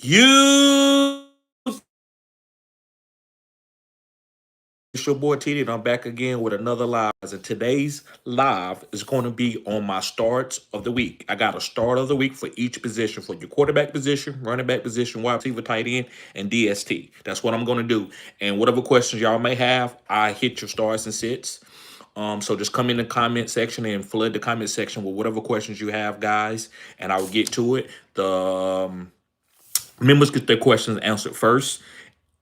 You, it's your boy TD, and I'm back again with another live. And today's live is going to be on my starts of the week. I got a start of the week for each position, for your quarterback position, running back position, wide receiver, tight end, and DST. That's what I'm going to do. And whatever questions y'all may have, I hit your starts and sits. So just come in the comment section and flood the comment section with whatever questions you have, guys, and I will get to it. The members get their questions answered first,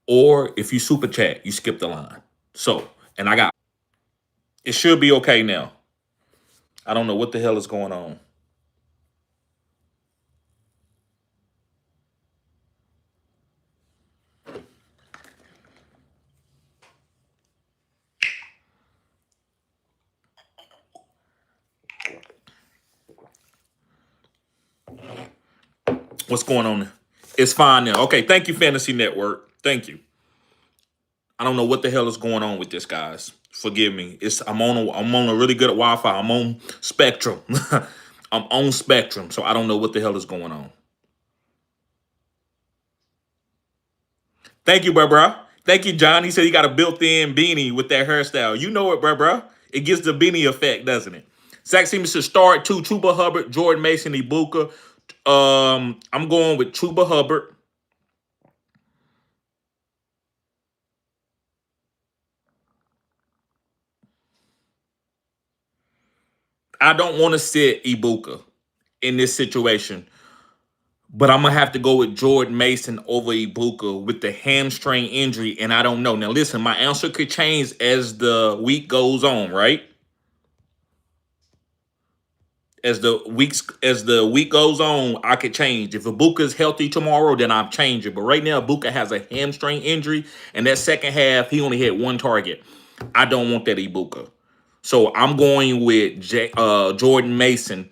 or if you super chat, you skip the line. So, and I got, it should be okay now. I don't know what the hell is going on. What's going on? It's fine now. Okay, thank you, Fantasy Network. Thank you. I don't know what the hell is going on with this, guys. Forgive me. I'm on a really good Wi-Fi. I'm on Spectrum. I'm on Spectrum, so I don't know what the hell is going on. Thank you, bro. Thank you, John. He said he got a built-in beanie with that hairstyle. You know it, bro. It gives the beanie effect, doesn't it? Zach seems to start two. Chuba Hubbard, Jordan Mason, Ibuka. I'm going with Chuba Hubbard. I don't want to sit Ibuka in this situation, but I'm gonna have to go with Jordan Mason over Ibuka with the hamstring injury, and I don't know. Now, listen, my answer could change as the week goes on, right? As the week goes on, I could change. If Ibuka is healthy tomorrow, then I'm changing. But right now, Ibuka has a hamstring injury, and that second half, he only had one target. I don't want that Ibuka. So I'm going with Jordan Mason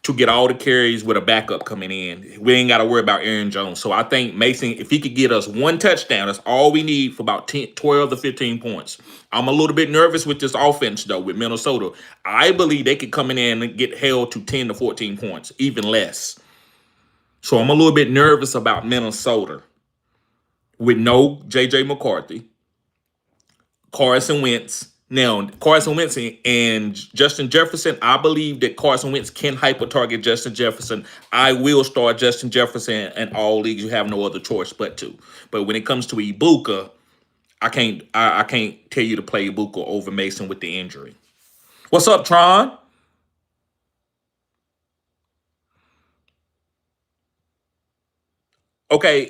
to get all the carries with a backup coming in. We ain't got to worry about Aaron Jones. So I think Mason, if he could get us one touchdown, that's all we need for about 12 to 15 points. I'm a little bit nervous with this offense, though, with Minnesota. I believe they could come in and get held to 10 to 14 points, even less. So I'm a little bit nervous about Minnesota with no J.J. McCarthy, Carson Wentz. Now, Carson Wentz and Justin Jefferson, I believe that Carson Wentz can hyper-target Justin Jefferson. I will start Justin Jefferson in all leagues. You have no other choice but to. But when it comes to Ibuka, I can't tell you to play Ibuka over Mason with the injury. What's up, Tron? Okay,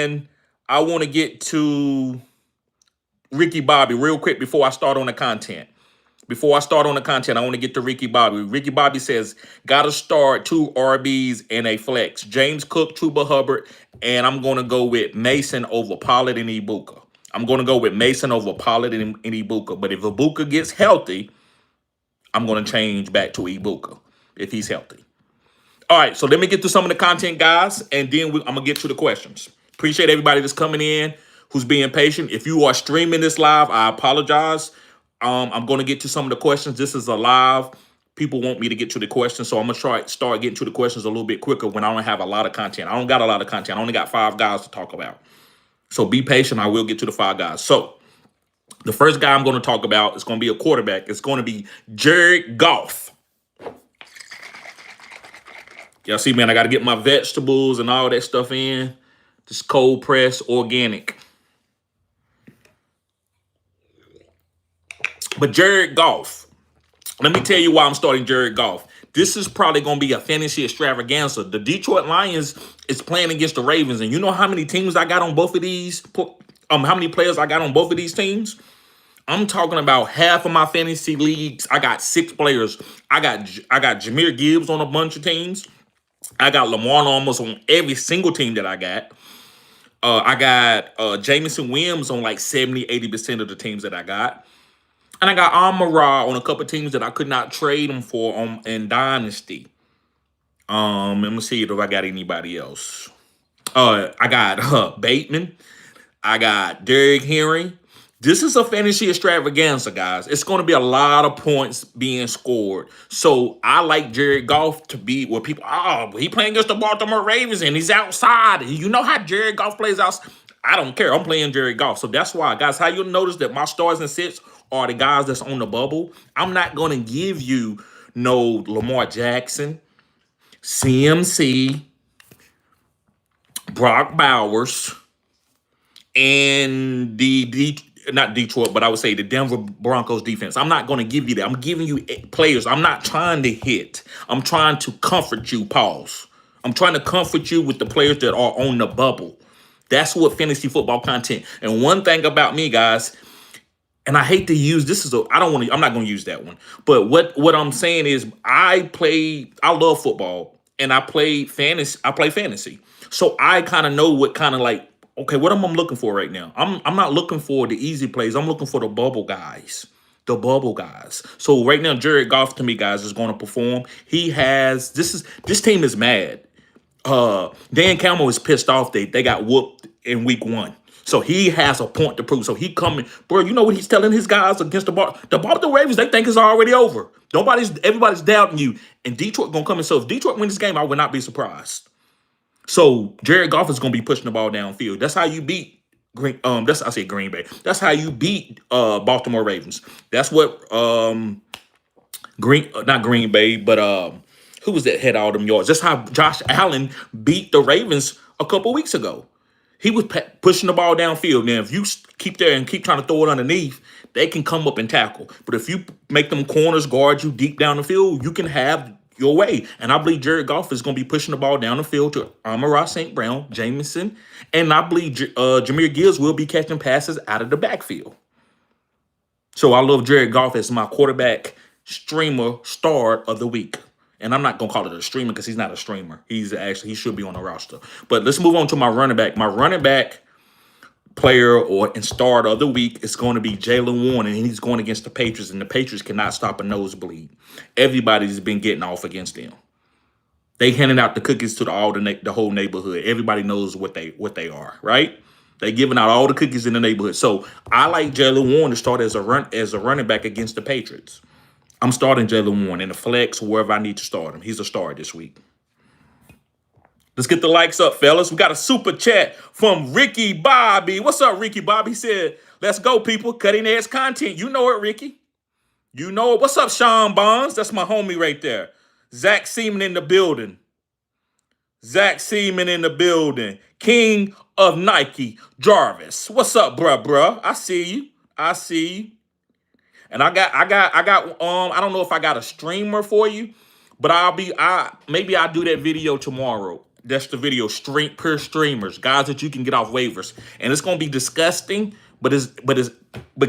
and I want to get to Ricky Bobby real quick before I start on the content. I want to get to Ricky Bobby. Ricky Bobby says, got to start two RBs and a flex. James Cook, Chuba Hubbard, and I'm going to go with Mason over Pollard and Ibuka. I'm going to go with Mason over Pollard and Ibuka. But if Ibuka gets healthy, I'm going to change back to Ibuka if he's healthy. All right, so let me get to some of the content, guys, and then I'm going to get to the questions. Appreciate everybody that's coming in, who's being patient. If you are streaming this live, I apologize. I'm going to get to some of the questions. This is a live. People want me to get to the questions, so I'm going to start getting to the questions a little bit quicker when I don't have a lot of content. I don't got a lot of content. I only got 5 guys to talk about. So be patient. I will get to the 5 guys. So the first guy I'm going to talk about is going to be a quarterback. It's going to be Jared Goff. Y'all see, man, I got to get my vegetables and all that stuff in. Just cold press, organic. But Jared Goff, let me tell you why I'm starting Jared Goff. This is probably going to be a fantasy extravaganza. The Detroit Lions is playing against the Ravens, and you know how many teams I got on both of these? How many players I got on both of these teams? I'm talking about half of my fantasy leagues. I got 6 players. I got Jahmyr Gibbs on a bunch of teams. I got Lamar almost on every single team that I got. I got Jameson Williams on like 70-80% of the teams that I got. And I got Amon-Ra on a couple teams that I could not trade him for in Dynasty. Let me see if I got anybody else. I got Bateman. I got Derrick Henry. This is a fantasy extravaganza, guys. It's going to be a lot of points being scored. So I like Jared Goff to be where people, he playing against the Baltimore Ravens and he's outside. You know how Jared Goff plays out. I don't care. I'm playing Jared Goff. So that's why, guys, how you'll notice that my stars and sits are the guys that's on the bubble. I'm not going to give you no Lamar Jackson, CMC, Brock Bowers, and not Detroit, but I would say the Denver Broncos defense. I'm not going to give you that. I'm giving you players. I'm not trying to hit. I'm trying to comfort you, pause. I'm trying to comfort you with the players that are on the bubble. That's what fantasy football content. And one thing about me, guys, and I hate to use this is I don't want to. I'm not going to use that one. But what I'm saying is, I love football, and I play fantasy. So I kind of know what kind of like, okay, what am I looking for right now? I'm not looking for the easy plays. I'm looking for the bubble guys. The bubble guys. So right now, Jared Goff to me, guys, is going to perform. This team is mad. Dan Campbell is pissed off. They got whooped in week 1. So he has a point to prove. So he coming, bro. You know what he's telling his guys against the Baltimore Ravens? They think it's already over. Everybody's doubting you, and Detroit gonna come in. So if Detroit win this game, I would not be surprised. So Jared Goff is gonna be pushing the ball downfield. That's how you beat Green Bay. That's how you beat Baltimore Ravens. That's what not Green Bay, but who was that had all them yards? That's how Josh Allen beat the Ravens a couple weeks ago. He was pushing the ball downfield. Now, if you keep there and keep trying to throw it underneath, they can come up and tackle. But if you make them corners guard you deep down the field, you can have your way. And I believe Jared Goff is going to be pushing the ball down the field to Amon-Ra St. Brown, Jameson, and I believe Jahmyr Gibbs will be catching passes out of the backfield. So I love Jared Goff as my quarterback streamer star of the week. And I'm not going to call it a streamer because he's not a streamer. He should be on the roster. But let's move on to my running back. My running back player and start of the week is going to be Jalen Warren, and he's going against the Patriots, and the Patriots cannot stop a nosebleed. Everybody's been getting off against them. They handing out the cookies to the whole neighborhood. Everybody knows what they are, right? They giving out all the cookies in the neighborhood. So I like Jalen Warren to start as a running back against the Patriots. I'm starting Jalen Warren in the flex, wherever I need to start him. He's a star this week. Let's get the likes up, fellas. We got a super chat from Ricky Bobby. What's up, Ricky Bobby? He said, let's go, people. Cutting edge content. You know it, Ricky. You know it. What's up, Sean Bonds? That's my homie right there. Zach Seaman in the building. King of Nike, Jarvis. What's up, bruh? I see you. And I don't know if I got a streamer for you, but maybe I'll do that video tomorrow. That's the video, per streamers, guys that you can get off waivers. And it's gonna be disgusting, but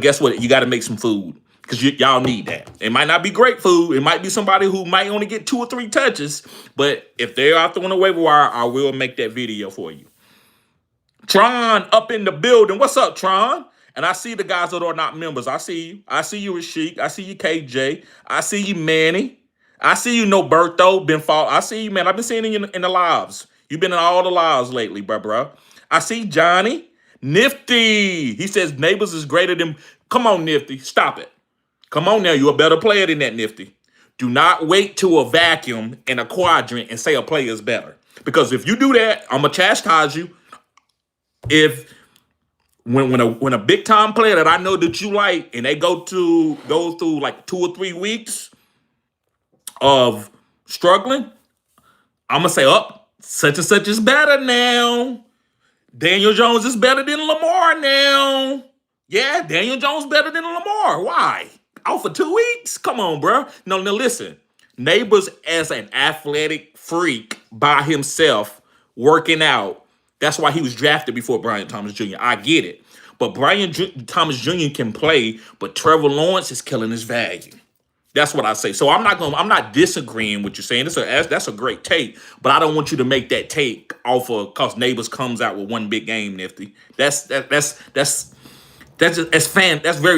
guess what? You gotta make some food. Because y'all need that. It might not be great food. It might be somebody who might only get 2 or 3 touches. But if they're out there on the waiver wire, I will make that video for you. Tron up in the building. What's up, Tron? And I see the guys that are not members. I see you. I see you, Rashik. I see you, KJ. I see you, Manny. I see you, Noberto. I see you, man. I've been seeing you in the lives. You've been in all the lives lately, bruh. I see Johnny. Nifty. He says neighbors is greater than... Come on, Nifty. Stop it. Come on now. You're a better player than that, Nifty. Do not wait to a vacuum in a quadrant and say a player is better. Because if you do that, I'm going to chastise you. When a big time player that I know that you like and they go through like 2 or 3 weeks of struggling, I'm gonna say, such and such is better now. Daniel Jones is better than Lamar now. Yeah, Daniel Jones better than Lamar. Why? Out for 2 weeks? Come on, bro. No, listen. Neighbors as an athletic freak by himself working out. That's why he was drafted before Brian Thomas Jr. I get it. But Thomas Jr. can play, but Trevor Lawrence is killing his value. That's what I say. So I'm not disagreeing with you saying. That's a great take, but I don't want you to make that take off of because Neighbors comes out with one big game, Nifty. That's very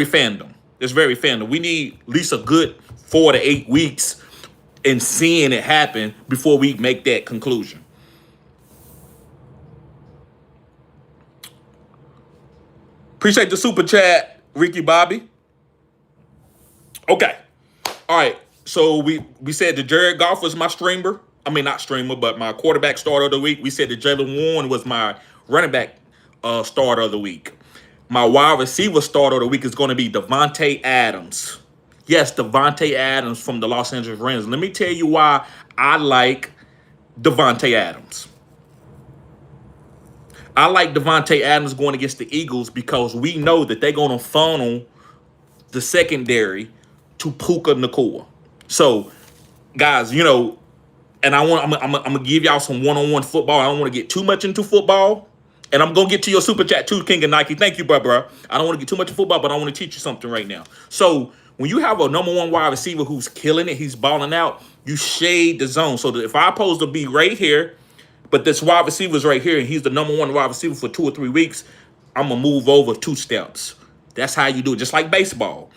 fandom. It's very fandom. We need at least a good 4 to 8 weeks in seeing it happen before we make that conclusion. Appreciate the super chat Ricky Bobby. Okay. All right. So we said that Jared Goff was my streamer. I mean, not streamer, but my quarterback starter of the week. We said that Jalen Warren was my running back starter of the week. My wide receiver starter of the week is going to be Devontae Adams. Yes, Devontae Adams from the Los Angeles Rams. Let me tell you why I like Devontae Adams. I like Devontae Adams going against the Eagles because we know that they're going to funnel the secondary to Puka Nacua. So, guys, and I'm gonna give y'all some one-on-one football. I don't want to get too much into football, and I'm gonna get to your super chat too, King of Nike. Thank you, bro. I don't want to get too much in football, but I want to teach you something right now. So, when you have a number one wide receiver who's killing it, he's balling out, you shade the zone. So that if I'm supposed to be right here, but this wide receiver's right here, and he's the number one wide receiver for 2 or 3 weeks, I'm gonna move over 2 steps. That's how you do it, just like baseball.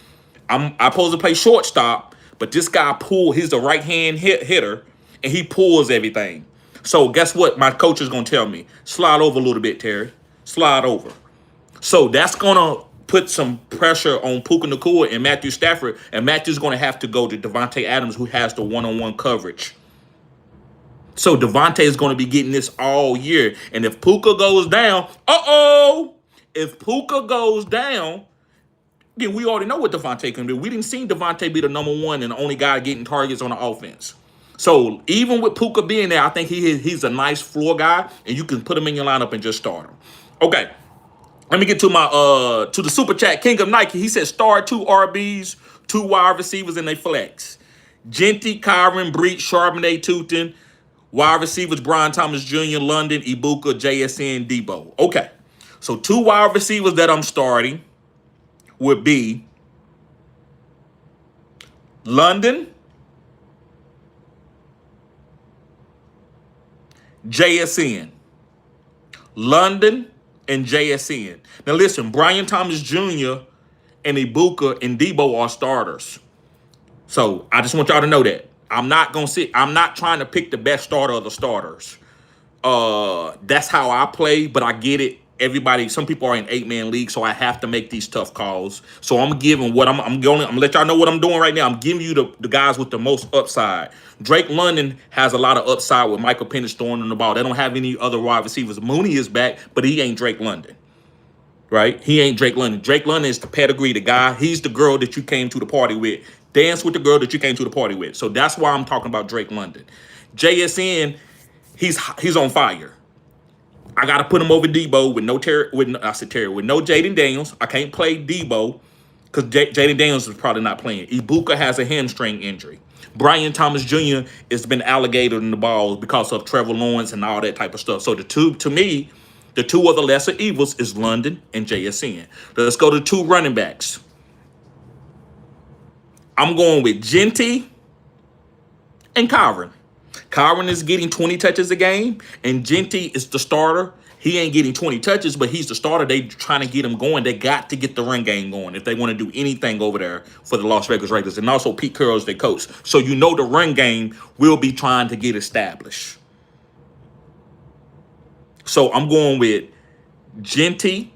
I'm supposed to play shortstop, but this guy he's the right hand hitter, and he pulls everything. So guess what? My coach is gonna tell me, slide over a little bit, Terry. Slide over. So that's gonna put some pressure on Puka Nacua and Matthew Stafford, and Matthew's gonna have to go to Devontae Adams, who has the one-on-one coverage. So Devontae is going to be getting this all year. And if Puka goes down, if Puka goes down, then we already know what Devontae can do. We didn't see Devontae be the number one and the only guy getting targets on the offense. So even with Puka being there, I think he's a nice floor guy, and you can put him in your lineup and just start him. Okay, let me get to my to the super chat. King of Nike, he said start 2 RBs, 2 wide receivers, and they flex. Genty, Kyron, Breach, Charbonnet, Tootin. Wide receivers, Brian Thomas Jr., London, Ibuka, JSN, Debo. Okay, so 2 wide receivers that I'm starting would be London, JSN. London and JSN. Now listen, Brian Thomas Jr. and Ibuka and Debo are starters. So I just want y'all to know that. I'm not trying to pick the best starter of the starters. That's how I play, but I get it. Some people are in 8-man league, so I have to make these tough calls. So I'm giving what I'm gonna let y'all know what I'm doing right now. I'm giving you the guys with the most upside. Drake London has a lot of upside with Michael Penix throwing on the ball. They don't have any other wide receivers. Mooney is back, but he ain't Drake London. Right? He ain't Drake London. Drake London is the pedigree, the guy. He's the girl that you came to the party with. Dance with the girl that you came to the party with. So that's why I'm talking about Drake London. JSN, he's on fire. I got to put him over Debo with no Jaden Daniels. I can't play Debo because Jaden Daniels is probably not playing. Ibuka has a hamstring injury. Brian Thomas Jr. has been alligated in the balls because of Trevor Lawrence and all that type of stuff. So the two of the lesser evils is London and JSN. Let's go to 2 running backs. I'm going with Genty and Kyron. Kyron is getting 20 touches a game, and Genty is the starter. He ain't getting 20 touches, but he's the starter. They trying to get him going. They got to get the run game going if they want to do anything over there for the Las Vegas Raiders. And also Pete Carroll is their coach. So you know the run game will be trying to get established. So I'm going with Genty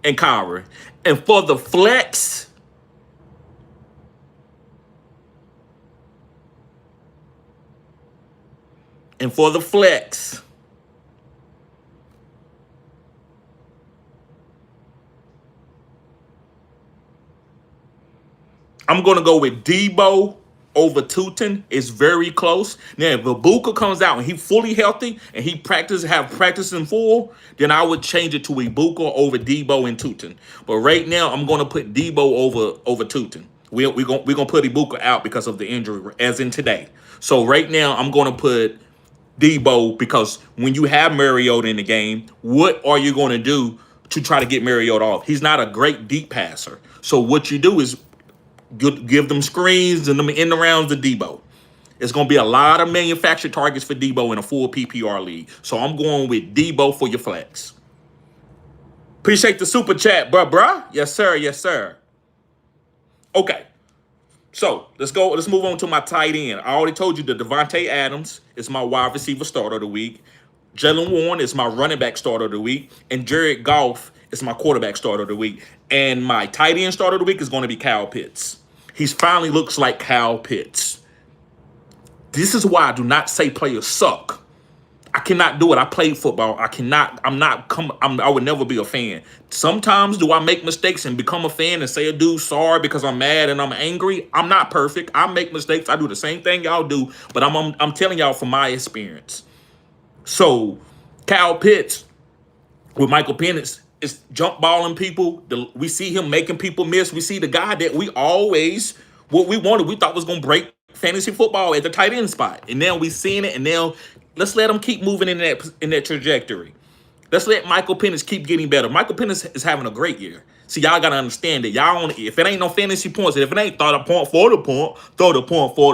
and Kyron. And for the flex, I'm going to go with Debo over Tootin. It's very close. Now, if Ibuka comes out and he's fully healthy and he have practice in full, then I would change it to Ibuka over Debo and Tootin. But right now, I'm going to put Debo over Tootin. We're going to put Ibuka out because of the injury, as in today. So right now, I'm going to put Debo because when you have Mariota in the game, what are you going to do to try to get Mariota off? He's not a great deep passer. So what you do is give them screens and them in the rounds to Debo. It's going to be a lot of manufactured targets for Debo in a full PPR league. So I'm going with Debo for your flex. Appreciate the super chat, bruh. Yes, sir. Yes, sir. Okay. So let's move on to my tight end. I already told you that Devontae Adams is my wide receiver starter of the week. Jalen Warren is my running back starter of the week. And Jared Goff It's my quarterback starter of the week. And my tight end starter of the week is going to be Kyle Pitts. He's finally looks like Kyle Pitts. This is why I do not say players suck. I cannot do it. I played football. I would never be a fan. Sometimes do I make mistakes and become a fan and say a dude sorry because I'm mad and I'm angry? I'm not perfect. I make mistakes. I do the same thing y'all do, but I'm telling y'all from my experience. So Kyle Pitts with Michael Penix is jump balling people. We see him making people miss. We see the guy that what we wanted, we thought was going to break fantasy football at the tight end spot. And now we seeing it, and now let's let him keep moving in that trajectory. Let's let Michael Penix keep getting better. Michael Penix is having a great year. See, y'all got to understand that if it ain't no fantasy points, if it ain't throw the point, throw the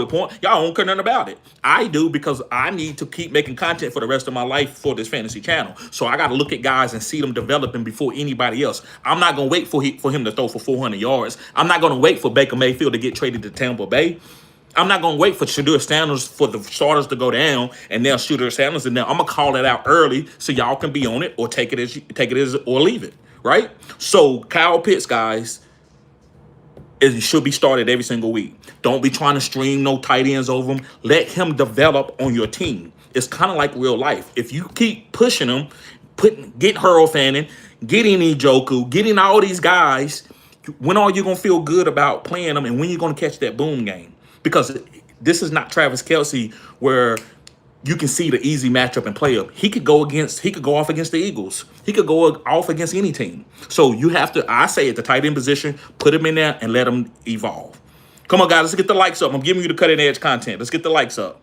point, y'all don't care nothing about it. I do because I need to keep making content for the rest of my life for this fantasy channel. So I got to look at guys and see them developing before anybody else. I'm not going to wait for him to throw for 400 yards. I'm not going to wait for Baker Mayfield to get traded to Tampa Bay. I'm not going to wait for Shedeur Sanders for the starters to go down and now Shedeur Sanders, and now I'm going to call it out early so y'all can be on it or take it as or leave it, right? So Kyle Pitts, guys, it should be started every single week. Don't be trying to stream no tight ends over him. Let him develop on your team. It's kind of like real life. If you keep pushing him, get Hurl Fanning, getting Njoku, getting all these guys, when are you going to feel good about playing them and when you're going to catch that boom game? Because this is not Travis Kelce where you can see the easy matchup and play up. He could go off against the Eagles. He could go off against any team. So you have to, I say at the tight end position, put him in there and let him evolve. Come on, guys, let's get the likes up. I'm giving you the cutting edge content. Let's get the likes up.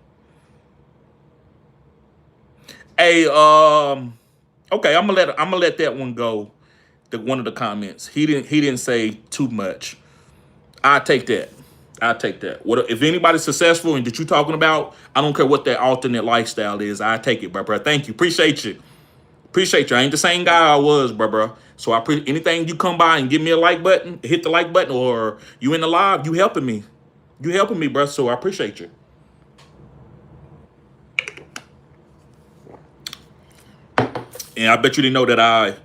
Hey, okay, I'm gonna let that one go. One of the comments. He didn't say too much. I'll take that. What if anybody's successful and that you talking about? I don't care what their alternate lifestyle is. I take it, bro. Thank you. Appreciate you. I ain't the same guy I was, bro. So anything you come by and give me a like button, hit the like button, or you in the live, you helping me. Bro. So I appreciate you. And I bet you didn't know that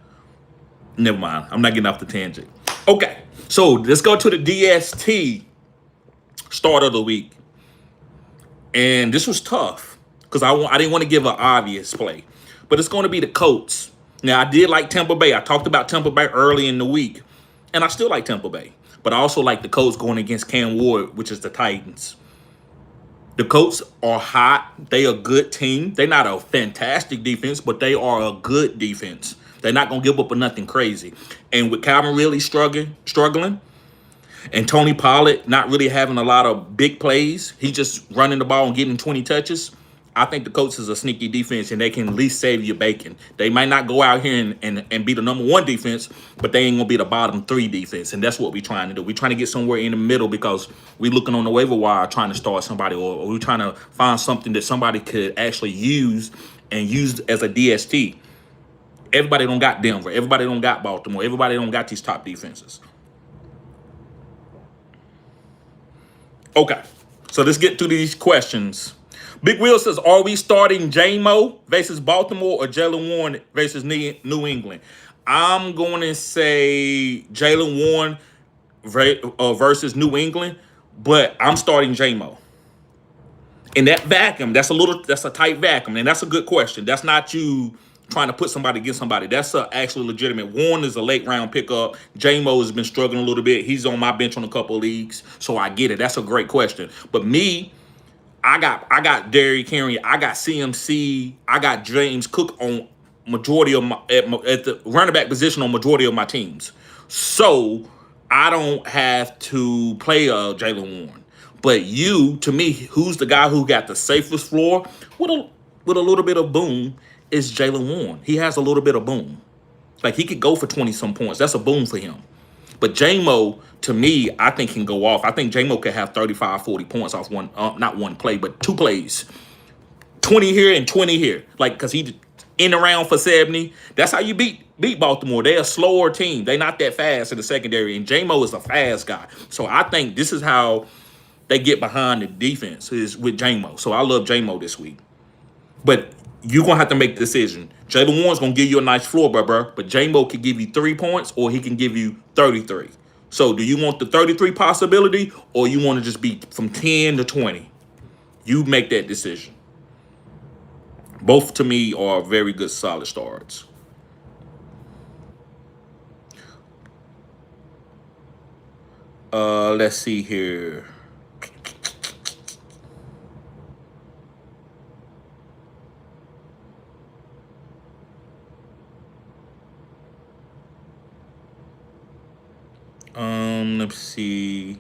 never mind. I'm not getting off the tangent. Okay. So let's go to the DST Start of the week. And this was tough because I didn't want to give an obvious play. But it's going to be the Colts. Now, I did like Tampa Bay. I talked about Tampa Bay early in the week. And I still like Tampa Bay. But I also like the Colts going against Cam Ward, which is the Titans. The Colts are hot. They a good team. They're not a fantastic defense, but they are a good defense. They're not going to give up on nothing crazy. And with Calvin really struggling, and Tony Pollard not really having a lot of big plays, he just running the ball and getting 20 touches, I think the Colts is a sneaky defense, and they can at least save your bacon. They might not go out here and be the number one defense, but they ain't going to be the bottom three defense, and that's what we're trying to do. We're trying to get somewhere in the middle because we're looking on the waiver wire trying to start somebody, or we're trying to find something that somebody could actually use and use as a DST. Everybody don't got Denver. Everybody don't got Baltimore. Everybody don't got these top defenses. Okay, so let's get to these questions. Big Will says, are we starting J-Mo versus Baltimore or Jaylen Warren versus New England? I'm going to say Jaylen Warren versus New England, but I'm starting J-Mo. In that vacuum, that's a tight vacuum, and that's a good question. That's not you trying to put somebody against somebody. That's actually legitimate. Warren is a late round pickup. J-Mo has been struggling a little bit. He's on my bench on a couple of leagues, so I get it. That's a great question. But me, I got Derrick Henry, I got CMC, I got James Cook on majority of at the running back position on majority of my teams. So I don't have to play Jaylen Warren. But to me, who's the guy who got the safest floor with a little bit of boom is Jaylen Warren. He has a little bit of boom. Like, he could go for 20-some points. That's a boom for him. But J-Mo, to me, I think can go off. I think J-Mo could have 35, 40 points off not one play, but two plays. 20 here and 20 here. Like, because he in around for 70. That's how you beat Baltimore. They're a slower team. They're not that fast in the secondary. And J-Mo is a fast guy. So I think this is how they get behind the defense is with J-Mo. So I love J-Mo this week. But You're going to have to make the decision. Jalen Warren's going to give you a nice floor, bro. But J-Mo can give you 3 points or he can give you 33. So do you want the 33 possibility or you want to just be from 10 to 20? You make that decision. Both to me are very good, solid starts. Let's see here. Let's see.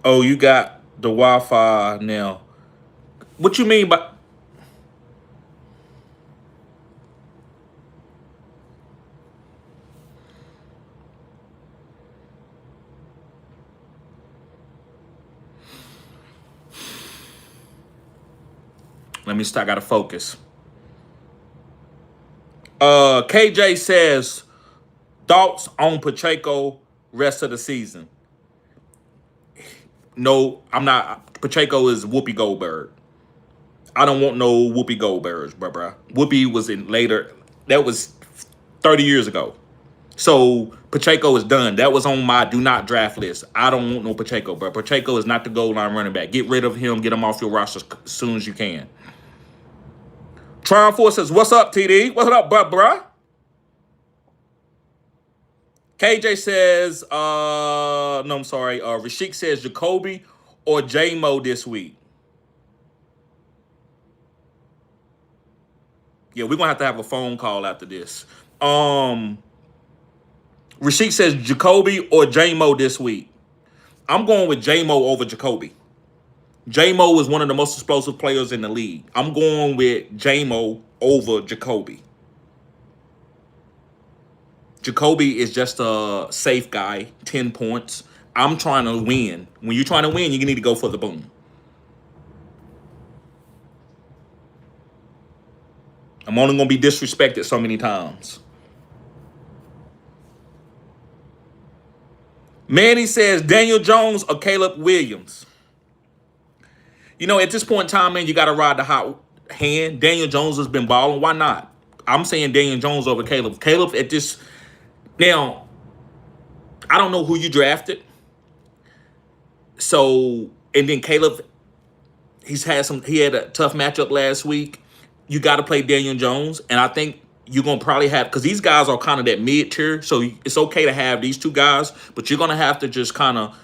Oh, you got the Wi-Fi now. What you mean by? Let me start. I gotta focus. KJ says thoughts on Pacheco rest of the season. No, I'm not. Pacheco is Whoopi Goldberg. I don't want no Whoopi Goldbergs, bruh. Whoopi was in later. That was 30 years ago. So Pacheco is done. That was on my do not draft list. I don't want no Pacheco, bro. Pacheco is not the goal line running back. Get rid of him. Get him off your roster as soon as you can. Tron Force says, "What's up, TD? What's up, bruh?" KJ says, no, I'm sorry. Rashik says Jacoby or J-Mo this week. Yeah, we're gonna have to have a phone call after this. Rashik says Jacoby or J-Mo this week. I'm going with J-Mo over Jacoby. J-Mo is one of the most explosive players in the league. I'm going with J-Mo over Jacoby. Jacoby is just a safe guy, 10 points. I'm trying to win. When you're trying to win, you need to go for the boom. I'm only going to be disrespected so many times. Manny says Daniel Jones or Caleb Williams. You know, at this point in time, man, you got to ride the hot hand. Daniel Jones has been balling. Why not? I'm saying Daniel Jones over Caleb. Caleb at this... Now, I don't know who you drafted. So, and then Caleb, he had a tough matchup last week. You got to play Daniel Jones. And I think you're going to probably have... Because these guys are kind of that mid-tier. So, it's okay to have these two guys. But you're going to have to just kind of...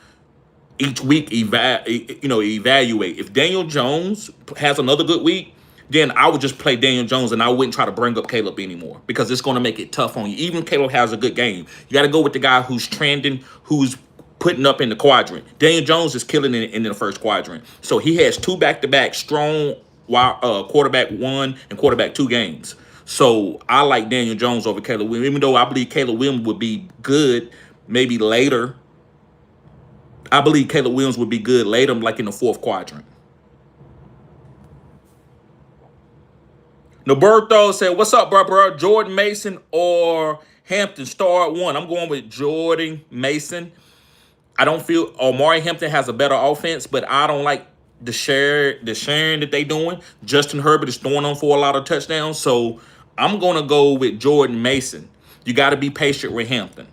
each week evaluate. If Daniel Jones has another good week, then I would just play Daniel Jones and I wouldn't try to bring up Caleb anymore because it's going to make it tough on you. Even if Caleb has a good game, you got to go with the guy who's trending, who's putting up in the quadrant. Daniel Jones is killing it in the first quadrant. So he has 2 back-to-back strong quarterback 1 and quarterback 2 games. So I like Daniel Jones over Caleb Williams, even though I believe Caleb Williams would be good maybe later. I believe Caleb Williams would be good later, like in the 4th quadrant. Noberto said, "What's up, bro? Jordan Mason or Hampton Star at 1?" I'm going with Jordan Mason. I don't feel Omari Hampton has a better offense, but I don't like the sharing that they doing. Justin Herbert is throwing them for a lot of touchdowns, so I'm going to go with Jordan Mason. You got to be patient with Hampton.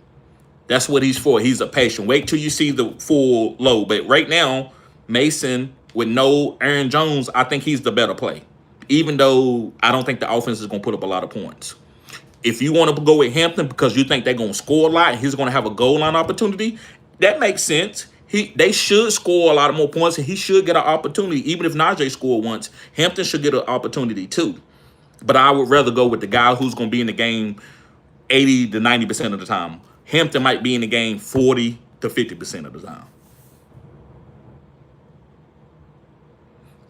That's what he's for. He's a patient. Wait till you see the full load. But right now, Mason with no Aaron Jones, I think he's the better play. Even though I don't think the offense is going to put up a lot of points. If you want to go with Hampton because you think they're going to score a lot and he's going to have a goal line opportunity, that makes sense. They should score a lot of more points and he should get an opportunity. Even if Najee scored once, Hampton should get an opportunity too. But I would rather go with the guy who's going to be in the game 80 to 90% of the time. Hampton might be in the game 40 to 50% of the time.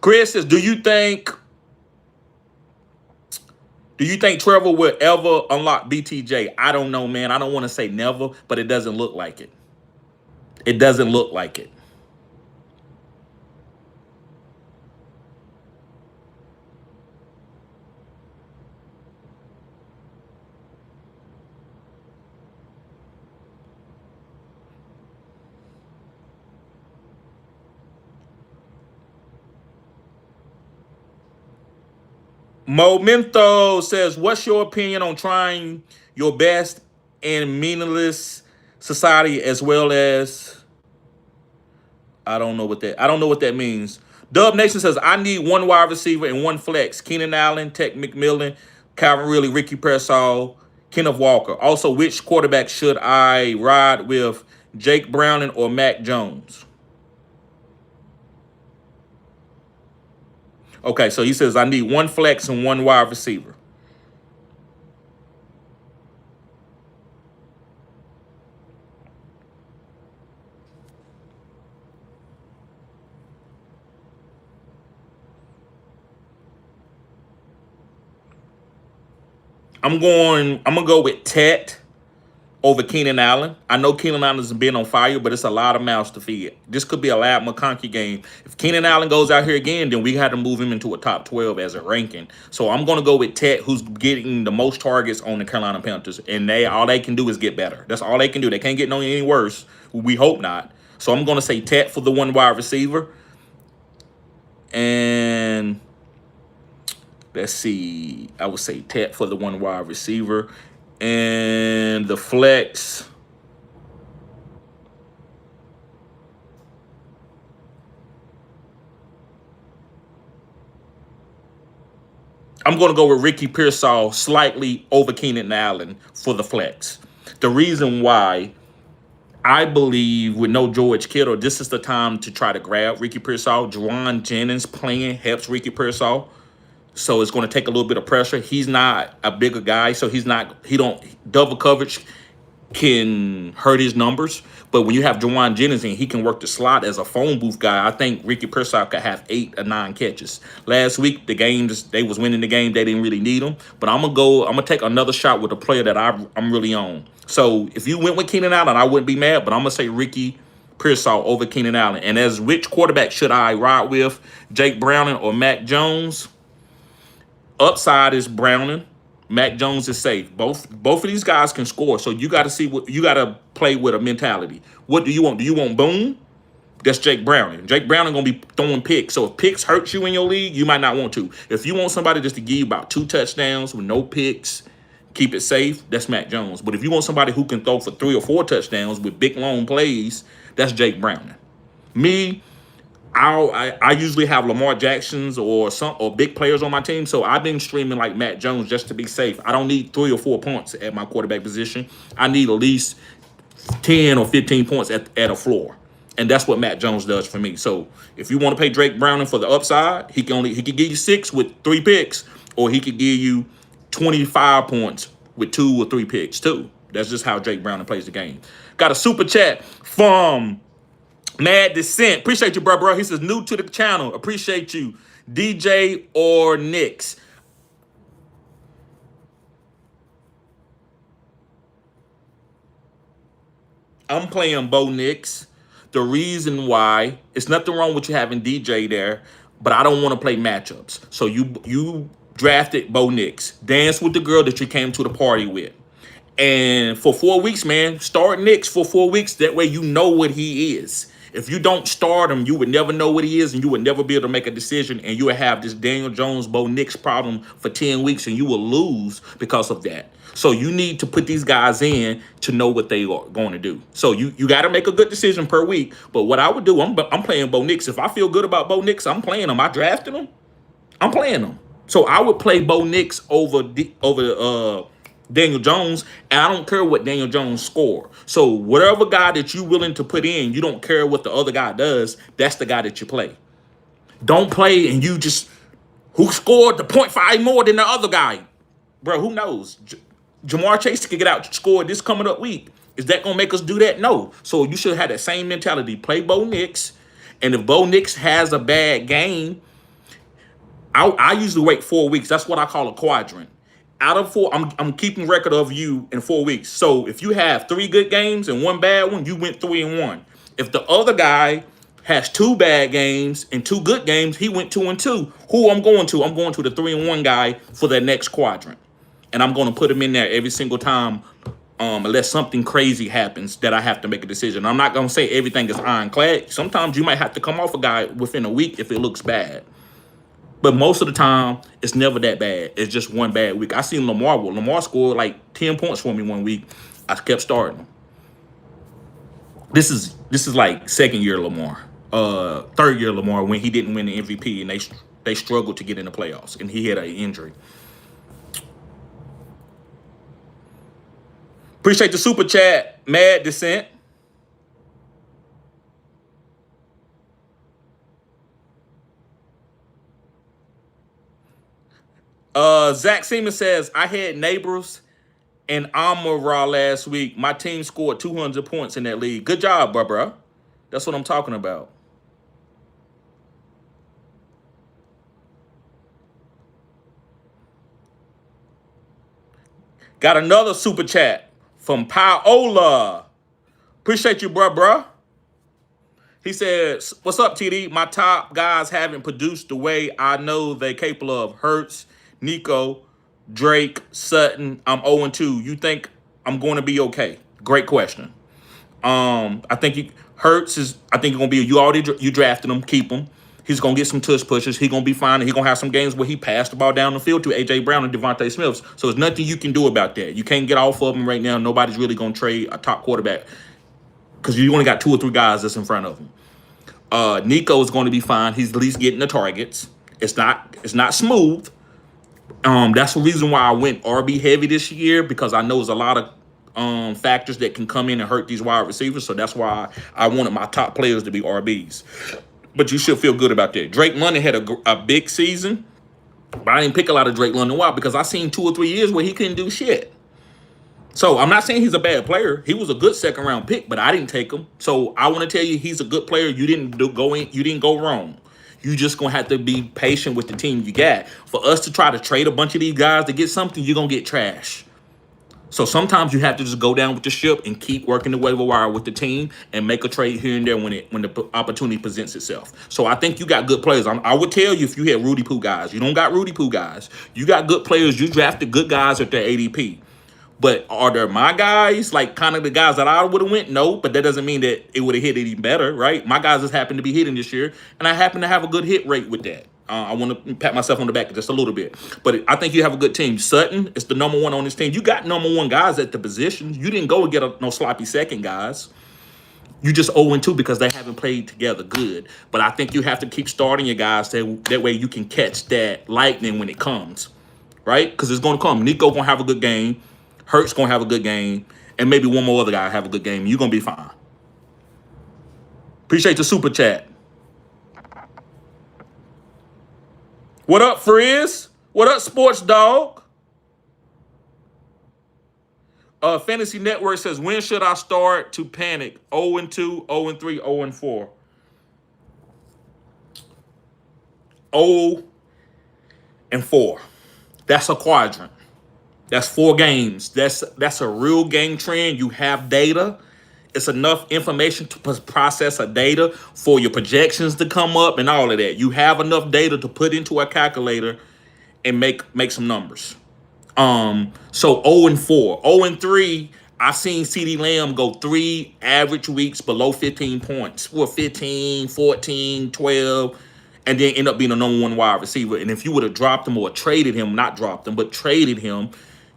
Chris says, do you think Trevor will ever unlock BTJ? I don't know, man. I don't want to say never, but it doesn't look like it. It doesn't look like it. Momento says, what's your opinion on trying your best in meaningless society as well as I don't know what that means. Dub Nation says, I need one wide receiver and one flex. Keenan Allen, Tech McMillan, Calvin Ridley, Ricky Pearsall, Kenneth Walker. Also, which quarterback should I ride with, Jake Browning or Mac Jones? Okay, so he says, I need one flex and one wide receiver. I'm gonna go with Tet over Keenan Allen. I know Keenan Allen has been on fire, but it's a lot of mouths to feed. This could be a Lad McConkey game. If Keenan Allen goes out here again, then we had to move him into a top 12 as a ranking. So I'm going to go with Tet, who's getting the most targets on the Carolina Panthers. And all they can do is get better. That's all they can do. They can't get no any worse. We hope not. So I'm going to say Tet for the one wide receiver. And let's see. I would say Tet for the one wide receiver. And the flex, I'm going to go with Ricky Pearsall slightly over Keenan Allen for the flex. The reason why, I believe with no George Kittle, this is the time to try to grab Ricky Pearsall. Juwan Jennings playing helps Ricky Pearsall. So it's going to take a little bit of pressure. He's not a bigger guy, so double coverage can hurt his numbers. But when you have Juwan Jennings and he can work the slot as a phone booth guy, I think Ricky Pearsall could have 8 or 9 catches. Last week, they was winning the game. They didn't really need him. But I'm going to take another shot with a player that I'm really on. So if you went with Keenan Allen, I wouldn't be mad, but I'm going to say Ricky Pearsall over Keenan Allen. And as which quarterback should I ride with, Jake Browning or Mac Jones? Upside is Browning. Mac Jones is safe. Both of these guys can score. So you got to see what you got to play with a mentality. What do you want? Do you want Boone? That's Jake Browning. Jake Browning gonna be throwing picks. So if picks hurt you in your league, you might not want to. If you want somebody just to give you about 2 touchdowns with no picks, keep it safe, that's Mac Jones. But if you want somebody who can throw for 3 or 4 touchdowns with big long plays, that's Jake Browning. Me, I usually have Lamar Jacksons or big players on my team, so I've been streaming like Matt Jones just to be safe. I don't need 3 or 4 points at my quarterback position. I need at least 10 or 15 points at a floor, and that's what Matt Jones does for me. So if you want to pay Drake Browning for the upside, he could give you 6 with 3 picks, or he could give you 25 points with 2 or 3 picks too. That's just how Drake Browning plays the game. Got a super chat from Mad Descent. Appreciate you, bro. He says, new to the channel. Appreciate you. DJ or Knicks? I'm playing Bo Nix. The reason why, it's nothing wrong with you having DJ there, but I don't want to play matchups. So you drafted Bo Nix. Dance with the girl that you came to the party with. And for 4 weeks, man, start Nix for 4 weeks. That way you know what he is. If you don't start him, you would never know what he is, and you would never be able to make a decision, and you would have this Daniel Jones, Bo Nix problem for 10 weeks, and you will lose because of that. So you need to put these guys in to know what they are going to do. So you got to make a good decision per week. But what I would do, I'm playing Bo Nix. If I feel good about Bo Nix, I'm playing him. I drafted him. I'm playing him. So I would play Bo Nix over Daniel Jones, and I don't care what Daniel Jones score. So whatever guy that you're willing to put in, you don't care what the other guy does, that's the guy that you play. Don't play and you just, who scored the 0.5 more than the other guy? Bro, who knows? Jamar Chase could get out scored this coming up week. Is that going to make us do that? No. So you should have that same mentality. Play Bo Nix, and if Bo Nix has a bad game, I usually wait 4 weeks. That's what I call a quadrant. Out of 4, I'm keeping record of you in 4 weeks. So if you have 3 good games and 1 bad one, you went 3-1. If the other guy has 2 bad games and 2 good games, he went 2-2. Who I'm going to? I'm going to the 3-1 guy for that next quadrant. And I'm going to put him in there every single time unless something crazy happens that I have to make a decision. I'm not going to say everything is ironclad. Sometimes you might have to come off a guy within a week if it looks bad. But most of the time, it's never that bad. It's just one bad week. I seen Lamar. Lamar scored like 10 points for me one week. I kept starting. This is like second year Lamar, third year Lamar when he didn't win the MVP and they struggled to get in the playoffs and he had an injury. Appreciate the super chat, Mad Descent. Zach Seaman says, I had Neighbors and Amara last week. My team scored 200 points in that league. Good job, bro. That's what I'm talking about. Got another super chat from Paola. Appreciate you, bruh. He says, what's up, TD? My top guys haven't produced the way I know they're capable of. Hurts, Nico, Drake, Sutton. I'm 0-2. You think I'm going to be okay? Great question. I think Hurts is. I think you're gonna be. You drafted him. Keep him. He's gonna get some tush pushes. He's gonna be fine. He's gonna have some games where he passed the ball down the field to AJ Brown and Devontae Smith. So there's nothing you can do about that. You can't get off of him right now. Nobody's really gonna trade a top quarterback because you only got 2 or 3 guys that's in front of him. Nico is going to be fine. He's at least getting the targets. It's not smooth. That's the reason why I went RB heavy this year, because I know there's a lot of factors that can come in and hurt these wide receivers. So that's why I wanted my top players to be RBs. But you should feel good about that. Drake London had a big season, but I didn't pick a lot of Drake London. Why? Because I seen 2 or 3 years where he couldn't do shit. So I'm not saying he's a bad player. He was a good second round pick, but I didn't take him. So I want to tell you, he's a good player. You didn't go wrong. You just gonna have to be patient with the team you got. For us to try to trade a bunch of these guys to get something, you're gonna get trash. So sometimes you have to just go down with the ship and keep working the waiver wire with the team and make a trade here and there when the opportunity presents itself. So I think you got good players. I would tell you if you had Rudy Poo guys. You don't got Rudy Poo guys. You got good players. You drafted good guys at their ADP. But are there my guys, like kind of the guys that I would have went? No, but that doesn't mean that it would have hit any better, right? My guys just happen to be hitting this year, and I happen to have a good hit rate with that. I want to pat myself on the back just a little bit. But I think you have a good team. Sutton is the number 1 on this team. You got number 1 guys at the positions. You didn't go and get no sloppy second guys. You just 0-2 because they haven't played together good. But I think you have to keep starting your guys. That way you can catch that lightning when it comes, right? Because it's going to come. Nico going to have a good game. Hurts going to have a good game. And maybe one more other guy have a good game. You're going to be fine. Appreciate the super chat. What up, Frizz? What up, Sports Dog? Fantasy Network says, when should I start to panic? 0-2, 0-3, 0-4. 0-4. That's a quadrant. That's 4 games. That's a real game trend. You have data. It's enough information to process a data for your projections to come up and all of that. You have enough data to put into a calculator and make some numbers. So 0-4. 0-3, I've seen CeeDee Lamb go 3 average weeks below 15 points. Well, 15, 14, 12, and then end up being a number 1 wide receiver. And if you would have dropped him or traded him, not dropped him, but traded him,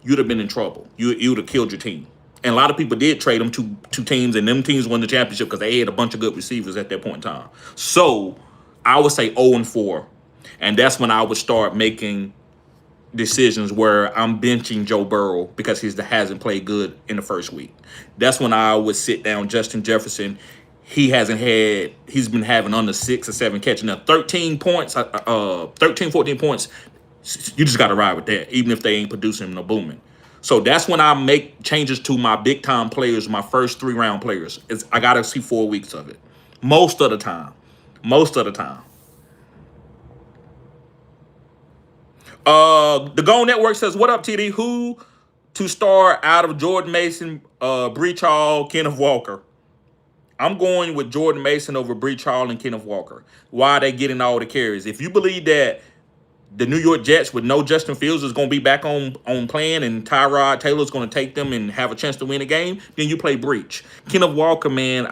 you'd have been in trouble. You would have killed your team. And a lot of people did trade them to teams, and them teams won the championship because they had a bunch of good receivers at that point in time. So I would say 0-4. And that's when I would start making decisions where I'm benching Joe Burrow because he hasn't played good in the first week. That's when I would sit down Justin Jefferson. He's been having under 6 or 7 catching up. 13 points, 13, 14 points. You just got to ride with that, even if they ain't producing no booming. So that's when I make changes to my big time players, my first 3 round players. I got to see 4 weeks of it. Most of the time. The Go Network says, what up, TD? Who to start out of Jordan Mason, Breach Hall, Kenneth Walker? I'm going with Jordan Mason over Breach Hall and Kenneth Walker. Why are they getting all the carries? If you believe that the New York Jets with no Justin Fields is going to be back on plan and Tyrod Taylor's going to take them and have a chance to win a game, then you play Breach. Kenneth Walker, man,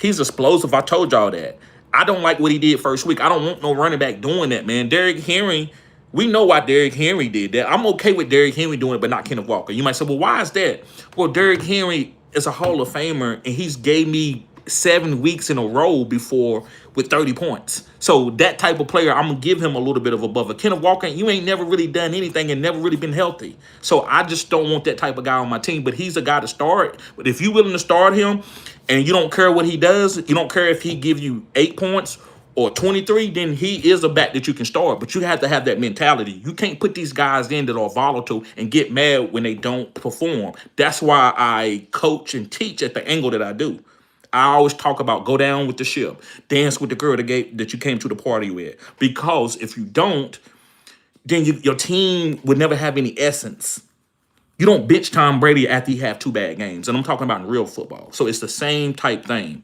he's explosive. I told y'all that. I don't like what he did first week. I don't want no running back doing that, man. Derrick Henry, we know why Derrick Henry did that. I'm okay with Derrick Henry doing it, but not Kenneth Walker. You might say, well, why is that? Well, Derrick Henry is a Hall of Famer, and he's gave me 7 weeks in a row before with 30 points. So that type of player, I'm going to give him a little bit of a buffer. Kenneth Walker, you ain't never really done anything and never really been healthy. So I just don't want that type of guy on my team. But he's a guy to start. But if you're willing to start him and you don't care what he does, you don't care if he give you 8 points or 23, then he is a back that you can start. But you have to have that mentality. You can't put these guys in that are volatile and get mad when they don't perform. That's why I coach and teach at the angle that I do. I always talk about go down with the ship, dance with the girl that you came to the party with. Because if you don't, then your team would never have any essence. You don't bench Tom Brady after he have 2 bad games. And I'm talking about in real football. So it's the same type thing.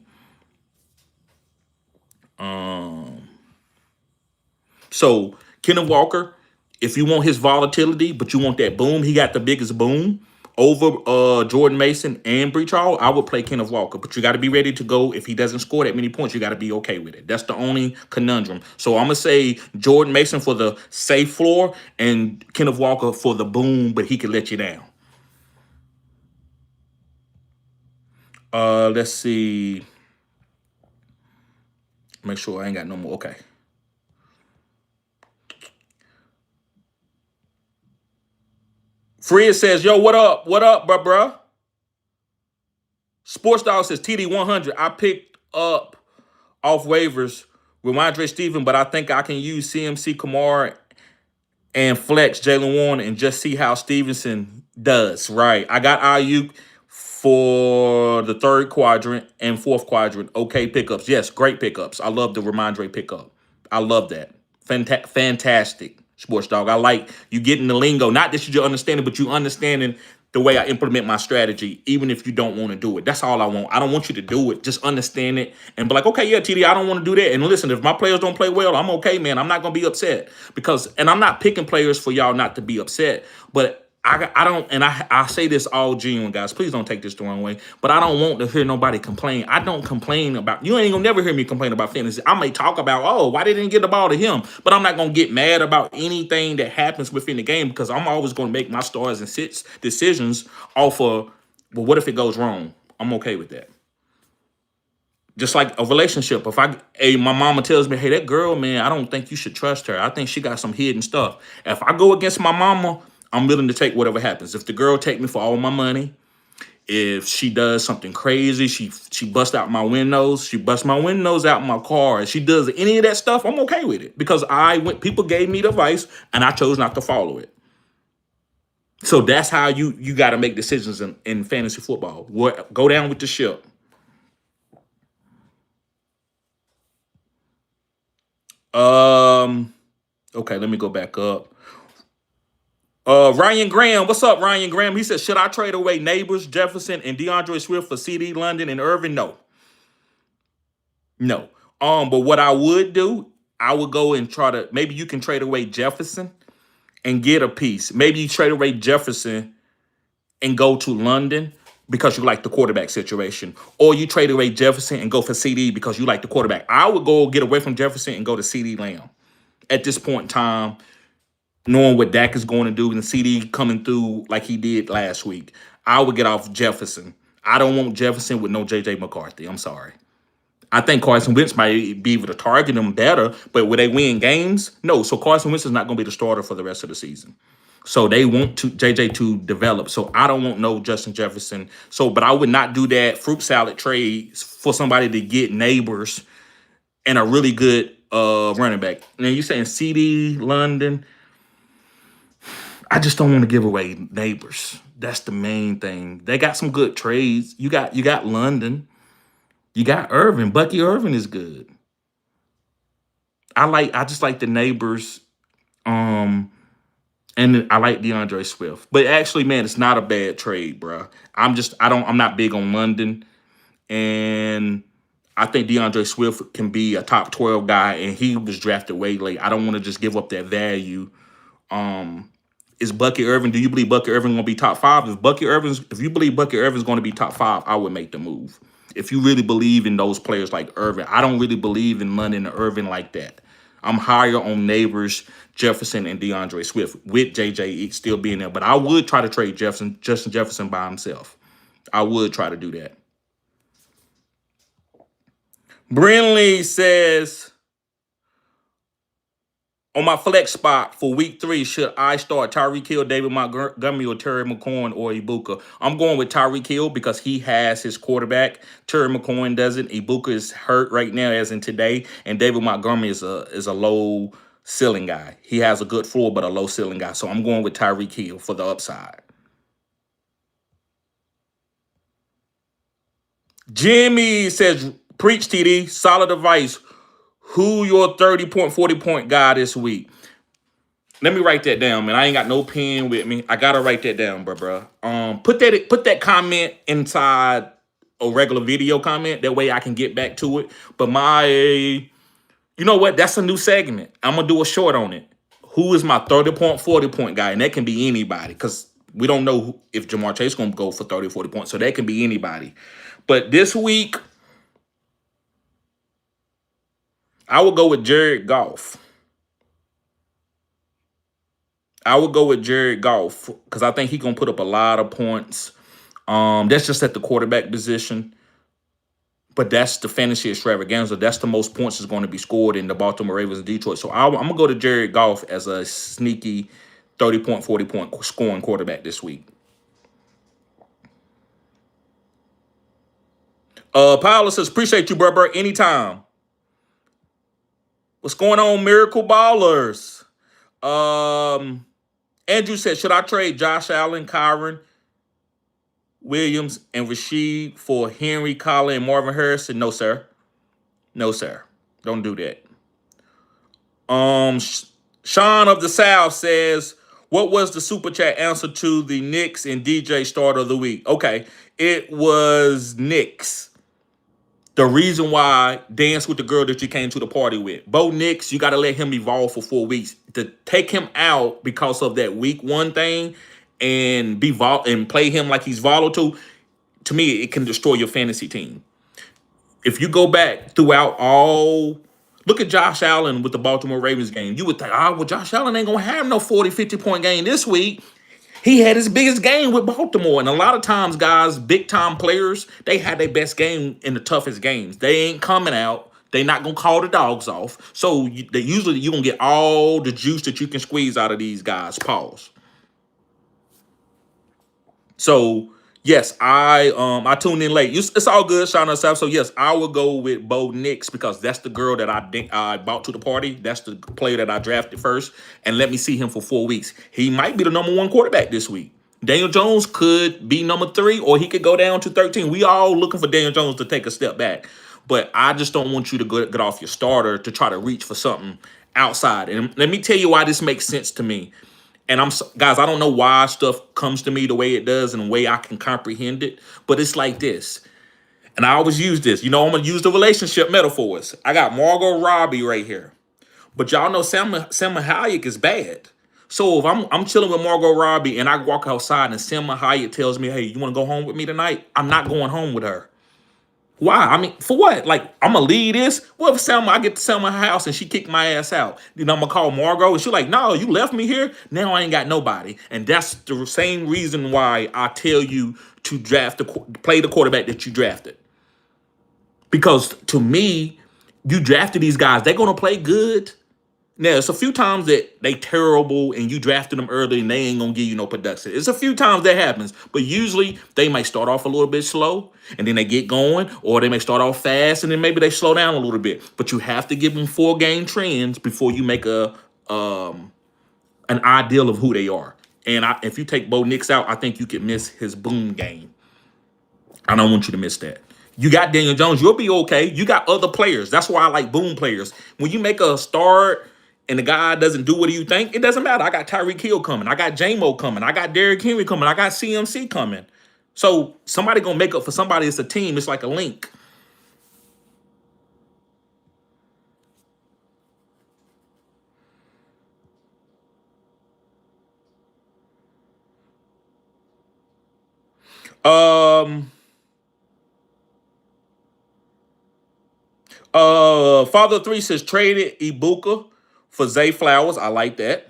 So Kenneth Walker, if you want his volatility, but you want that boom, he got the biggest boom over Jordan Mason and Breach Hall, I would play Kenneth Walker. But you got to be ready to go. If he doesn't score that many points, you got to be okay with it. That's the only conundrum. So I'm going to say Jordan Mason for the safe floor and Kenneth Walker for the boom, but he can let you down. Let's see. Make sure I ain't got no more. Okay. Fred says, yo, what up? What up, bruh? Sports Dog says, TD100, I picked up off waivers with Ramondre Stevenson, but I think I can use CMC Kamara and flex Jalen Warren and just see how Stevenson does. Right. I got Ayuk for the 3rd quadrant and 4th quadrant. Okay pickups. Yes, great pickups. I love the Ramondre pickup. I love that. Fantastic, Sports Dog. I like you getting the lingo. Not that you understand it, but you understanding the way I implement my strategy, even if you don't want to do it. That's all I want. I don't want you to do it. Just understand it and be like, okay, yeah, TD, I don't want to do that. And listen, if my players don't play well, I'm okay, man. I'm not going to be upset and I'm not picking players for y'all not to be upset, but I say this all genuine, guys. Please don't take this the wrong way. But I don't want to hear nobody complain. I don't complain about, you ain't gonna never hear me complain about fantasy. I may talk about, oh, why they didn't get the ball to him? But I'm not gonna get mad about anything that happens within the game because I'm always gonna make my stars and sits decisions off of, well, what if it goes wrong? I'm okay with that. Just like a relationship. If my mama tells me, hey, that girl, man, I don't think you should trust her. I think she got some hidden stuff. If I go against my mama, I'm willing to take whatever happens. If the girl take me for all my money, if she does something crazy, she busts out my windows, she busts my windows out my car, and she does any of that stuff, I'm okay with it. Because people gave me the advice, and I chose not to follow it. So that's how you got to make decisions in fantasy football. Go down with the ship. Okay, let me go back up. Ryan Graham, what's up, Ryan Graham? He said, should I trade away Neighbors, Jefferson, and DeAndre Swift for CD, London, and Irvin? No. But what I would do, I would go and try to, maybe you can trade away Jefferson and get a piece. Maybe you trade away Jefferson and go to London because you like the quarterback situation. Or you trade away Jefferson and go for CD because you like the quarterback. I would go get away from Jefferson and go to CD Lamb at this point in time, knowing what Dak is going to do and CD coming through like he did last week. I would get off Jefferson. I don't want Jefferson with no J.J. McCarthy. I'm sorry. I think Carson Wentz might be able to target him better, but will they win games? No. So Carson Wentz is not going to be the starter for the rest of the season. So they want JJ to develop. So I don't want no Justin Jefferson. But I would not do that fruit salad trade for somebody to get Neighbors and a really good running back. Now you're saying CD, London. I just don't want to give away Neighbors. That's the main thing. They got some good trades. You got London. You got Irvin. Bucky Irvin is good. I just like the Neighbors. And I like DeAndre Swift. But actually, man, it's not a bad trade, bro. I'm not big on London. And I think DeAndre Swift can be a top 12 guy, and he was drafted way late. I don't want to just give up that value. Is Bucky Irvin? Do you believe Bucky Irvin going to be top 5? If you believe Bucky Irvin's going to be top 5, I would make the move. If you really believe in those players like Irvin, I don't really believe in London and Irvin like that. I'm higher on Neighbors, Jefferson, and DeAndre Swift with JJ still being there. But I would try to trade Justin Jefferson by himself. I would try to do that. Brinley says, on my flex spot for week 3, should I start Tyreek Hill, David Montgomery, or Terry McLaurin or Ibuka? I'm going with Tyreek Hill because he has his quarterback. Terry McLaurin doesn't. Ibuka is hurt right now, as in today, and David Montgomery is a low ceiling guy. He has a good floor, but a low ceiling guy. So I'm going with Tyreek Hill for the upside. Jimmy says, preach TD, solid advice. Who your 30-point, 40-point guy this week? Let me write that down, man. I ain't got no pen with me. I gotta write that down, bro. Put that comment inside a regular video comment. That way I can get back to it. But you know what? That's a new segment. I'm gonna do a short on it. Who is my 30-point, 40-point guy? And that can be anybody, because we don't know if Jamar Chase gonna go for 30 or 40 points. So that can be anybody. But this week, I will go with Jared Goff. I would go with Jared Goff because I think he's going to put up a lot of points. That's just at the quarterback position. But that's the fantasy extravaganza. That's the most points is going to be scored in the Baltimore Ravens and Detroit. So I'm going to go to Jared Goff as a sneaky 30-point, 40-point scoring quarterback this week. Paula says, appreciate you, bro. Anytime. What's going on, Miracle Ballers? Andrew said, should I trade Josh Allen, Kyron Williams, and Rashid for Henry, Colin, and Marvin Harrison? No, sir. No, sir. Don't do that. Sean of the South says, what was the super chat answer to the Knicks and DJ start of the week? Okay, it was Knicks. The reason why dance with the girl that you came to the party with. Bo Nix, you got to let him evolve for 4 weeks. To take him out because of that week 1 thing and play him like he's volatile, to me, it can destroy your fantasy team. If you go back throughout look at Josh Allen with the Baltimore Ravens game. You would think, well, Josh Allen ain't going to have no 40, 50-point game this week. He had his biggest game with Baltimore. And a lot of times, guys, big-time players, they had their best game in the toughest games. They ain't coming out. They not going to call the dogs off. So usually you're going to get all the juice that you can squeeze out of these guys. Pause. So, yes, I tuned in late. It's all good, Shauna South. So, yes, I will go with Bo Nix because that's the girl that I brought to the party. That's the player that I drafted first. And let me see him for 4 weeks. He might be the number 1 quarterback this week. Daniel Jones could be number 3, or he could go down to 13. We all looking for Daniel Jones to take a step back. But I just don't want you to get off your starter to try to reach for something outside. And let me tell you why this makes sense to me. And guys, I don't know why stuff comes to me the way it does and the way I can comprehend it, but it's like this. And I always use this. I'm going to use the relationship metaphors. I got Margot Robbie right here. But y'all know Salma Hayek is bad. So if I'm chilling with Margot Robbie and I walk outside and Salma Hayek tells me, hey, you want to go home with me tonight? I'm not going home with her. Why? I mean, for what? Like, I'm going to leave this? What if I get to Selma's house and she kicked my ass out? I'm going to call Margot and she's like, no, you left me here? Now I ain't got nobody. And that's the same reason why I tell you to play the quarterback that you drafted. Because to me, you drafted these guys. They're going to play good. Now, it's a few times that they terrible and you drafted them early and they ain't going to give you no production. It's a few times that happens, but usually they might start off a little bit slow and then they get going, or they may start off fast and then maybe they slow down a little bit. But you have to give them 4-game trends before you make an ideal of who they are. And if you take Bo Nix out, I think you could miss his boom game. I don't want you to miss that. You got Daniel Jones. You'll be okay. You got other players. That's why I like boom players. When you make a start and the guy doesn't do what you think, it doesn't matter. I got Tyreek Hill coming. I got J-Mo coming. I got Derrick Henry coming. I got CMC coming. So somebody going to make up for somebody. It's a team. It's like a link. Father 3 says traded Ibuka for Zay Flowers. I like that.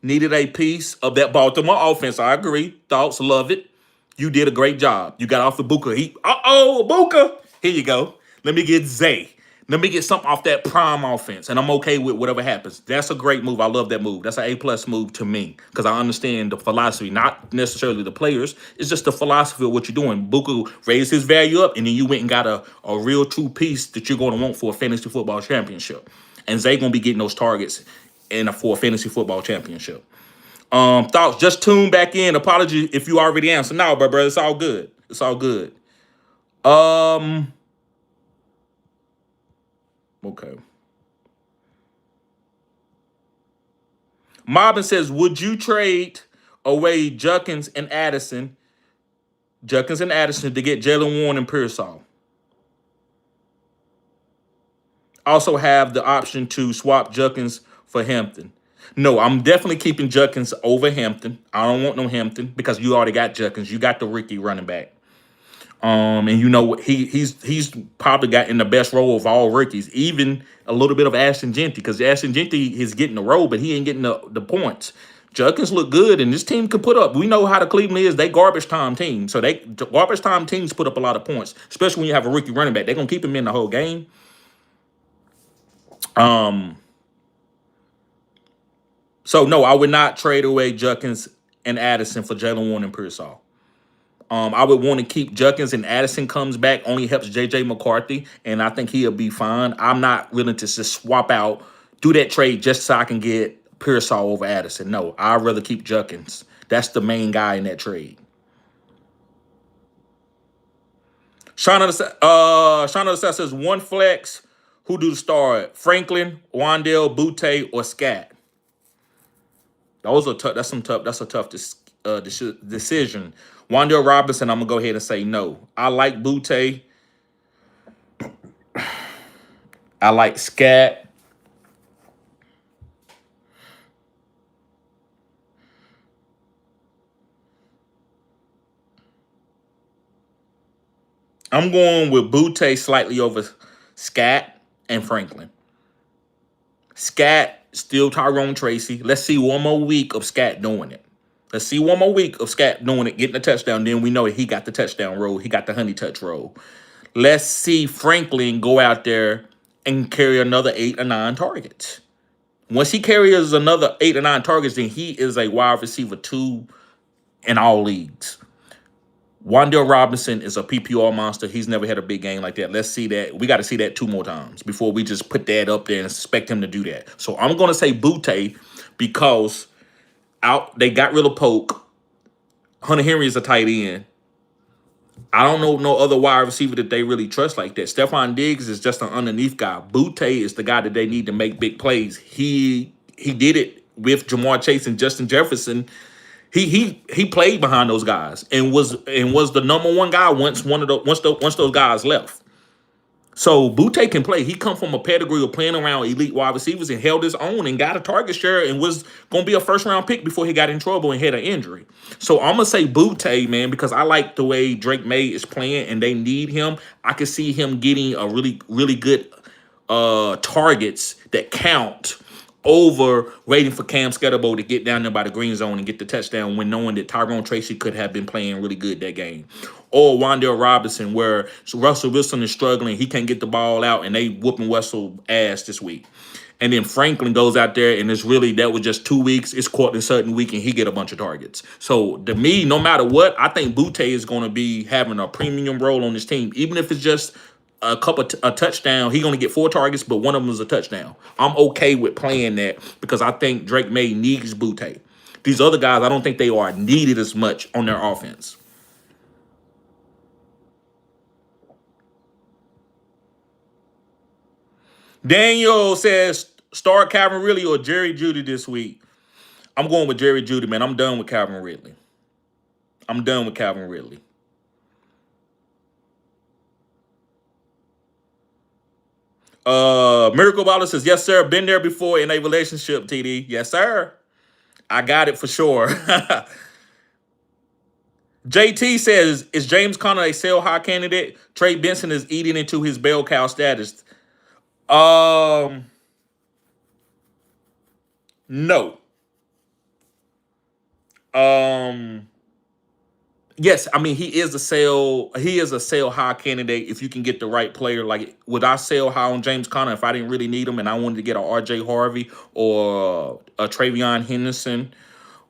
Needed a piece of that Baltimore offense. I agree. Thoughts, love it. You did a great job. You got off the Ibuka. Ibuka. Here you go. Let me get Zay. Let me get something off that prime offense, and I'm okay with whatever happens. That's a great move. I love that move. That's an A+ move to me because I understand the philosophy, not necessarily the players. It's just the philosophy of what you're doing. Buka raised his value up, and then you went and got a real true piece that you're going to want for a fantasy football championship. And Zay going to be getting those targets for a fantasy football championship. Thoughts? Just tune back in. Apology if you already answered. No, but brother, it's all good. It's all good. Okay. Mobbin says, would you trade away Juckins and Addison to get Jalen Warren and Pearsall? Also have the option to swap Juckins for Hampton. No, I'm definitely keeping Juckins over Hampton. I don't want no Hampton because you already got Juckins. You got the Ricky running back. And you know he's probably got in the best role of all rookies, even a little bit of Ashton Genty, because Ashton Genty is getting the role, but he ain't getting the points. Judkins look good, and this team can put up. We know how the Cleveland is. They garbage time team, so they garbage time teams put up a lot of points, especially when you have a rookie running back. They're gonna keep him in the whole game. So no, I would not trade away Judkins and Addison for Jalen Warren and Pearsall. I would want to keep Juckins, and Addison comes back, only helps JJ McCarthy, and I think he'll be fine. I'm not willing to just swap out, do that trade just so I can get Pearsall over Addison. No, I'd rather keep Juckins. That's the main guy in that trade. Shauna says one flex. Who do the start? Franklin, Wandale, Butte, or Scat? Those are tough. That's a tough decision. Wandale Robinson, I'm gonna go ahead and say no. I like Butte. I like Scat. I'm going with Butte slightly over Scat and Franklin. Scat still Tyrone Tracy. Let's see one more week of Scat doing it. Let's see one more week of Scat doing it, getting a touchdown. Then we know he got the touchdown role. He got the honey touch role. Let's see Franklin go out there and carry another 8 or 9 targets. Once he carries another 8 or 9 targets, then he is a wide receiver 2 in all leagues. Wandale Robinson is a PPR monster. He's never had a big game like that. Let's see that. We got to see that 2 more times before we just put that up there and expect him to do that. So I'm going to say Butte because they got rid of Polk. Hunter Henry is a tight end. I don't know no other wide receiver that they really trust like that. Stephon Diggs is just an underneath guy. Butte is the guy that they need to make big plays. He did it with Jamar Chase and Justin Jefferson. He played behind those guys and was the number 1 guy once those guys left. So Butte can play. He come from a pedigree of playing around elite wide receivers and held his own and got a target share and was gonna be a first-round pick before he got in trouble and had an injury. So I'm gonna say Butte, man, because I like the way Drake May is playing and they need him. I can see him getting a really good targets that count over waiting for Cam Scatterbo to get down there by the green zone and get the touchdown when knowing that Tyrone Tracy could have been playing really good that game. Or Wandale Robinson, where Russell Wilson is struggling. He can't get the ball out, and they whooping Russell ass this week. And then Franklin goes out there, and that was just 2 weeks. It's Courtland Sutton week, and he get a bunch of targets. So to me, no matter what, I think Butte is going to be having a premium role on this team, even if it's just a touchdown. He's going to get 4 targets, but one of them is a touchdown. I'm okay with playing that because I think Drake May needs Butte. These other guys, I don't think they are needed as much on their offense. Daniel says, start Calvin Ridley or Jerry Jeudy this week. I'm going with Jerry Jeudy, man. I'm done with Calvin Ridley. Miracle Baller says, yes, sir. Been there before in a relationship, TD. Yes, sir. I got it for sure. JT says, is James Conner a sell high candidate? Trey Benson is eating into his bell cow status. Um, no. Um, yes, I mean he is a sell. He is a sell high candidate if you can get the right player. Like, would I sell high on James Conner if I didn't really need him and I wanted to get a RJ Harvey or a Travion Henderson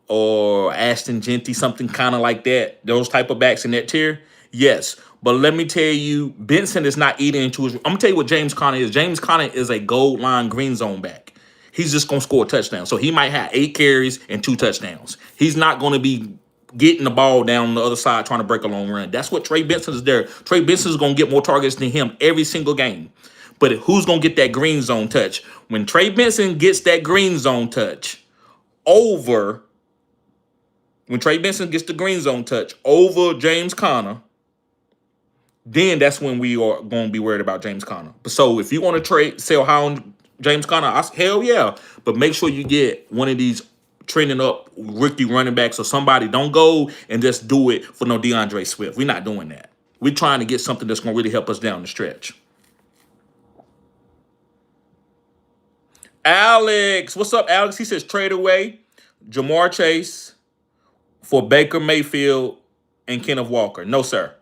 or Ashton Genty, something kind of like that, those type of backs in that tier? Yes. But let me tell you, Benson is not eating into his. I'm gonna tell you what James Conner is. James Conner is a gold line green zone back. He's just gonna score a touchdown. So he might have 8 carries and 2 touchdowns. He's not gonna be getting the ball down the other side trying to break a long run. That's what Trey Benson is there. Trey Benson is gonna get more targets than him every single game. But who's gonna get that green zone touch? When Trey Benson gets that green zone touch over when Trey Benson gets the green zone touch over James Conner, then that's when we are going to be worried about James Conner. So if you want to sell high on James Conner, hell yeah. But make sure you get one of these trending up rookie running backs or somebody. Don't go and just do it for no DeAndre Swift. We're not doing that. We're trying to get something that's going to really help us down the stretch. Alex, what's up, Alex? He says trade away Jamar Chase for Baker Mayfield and Kenneth Walker. No, sir.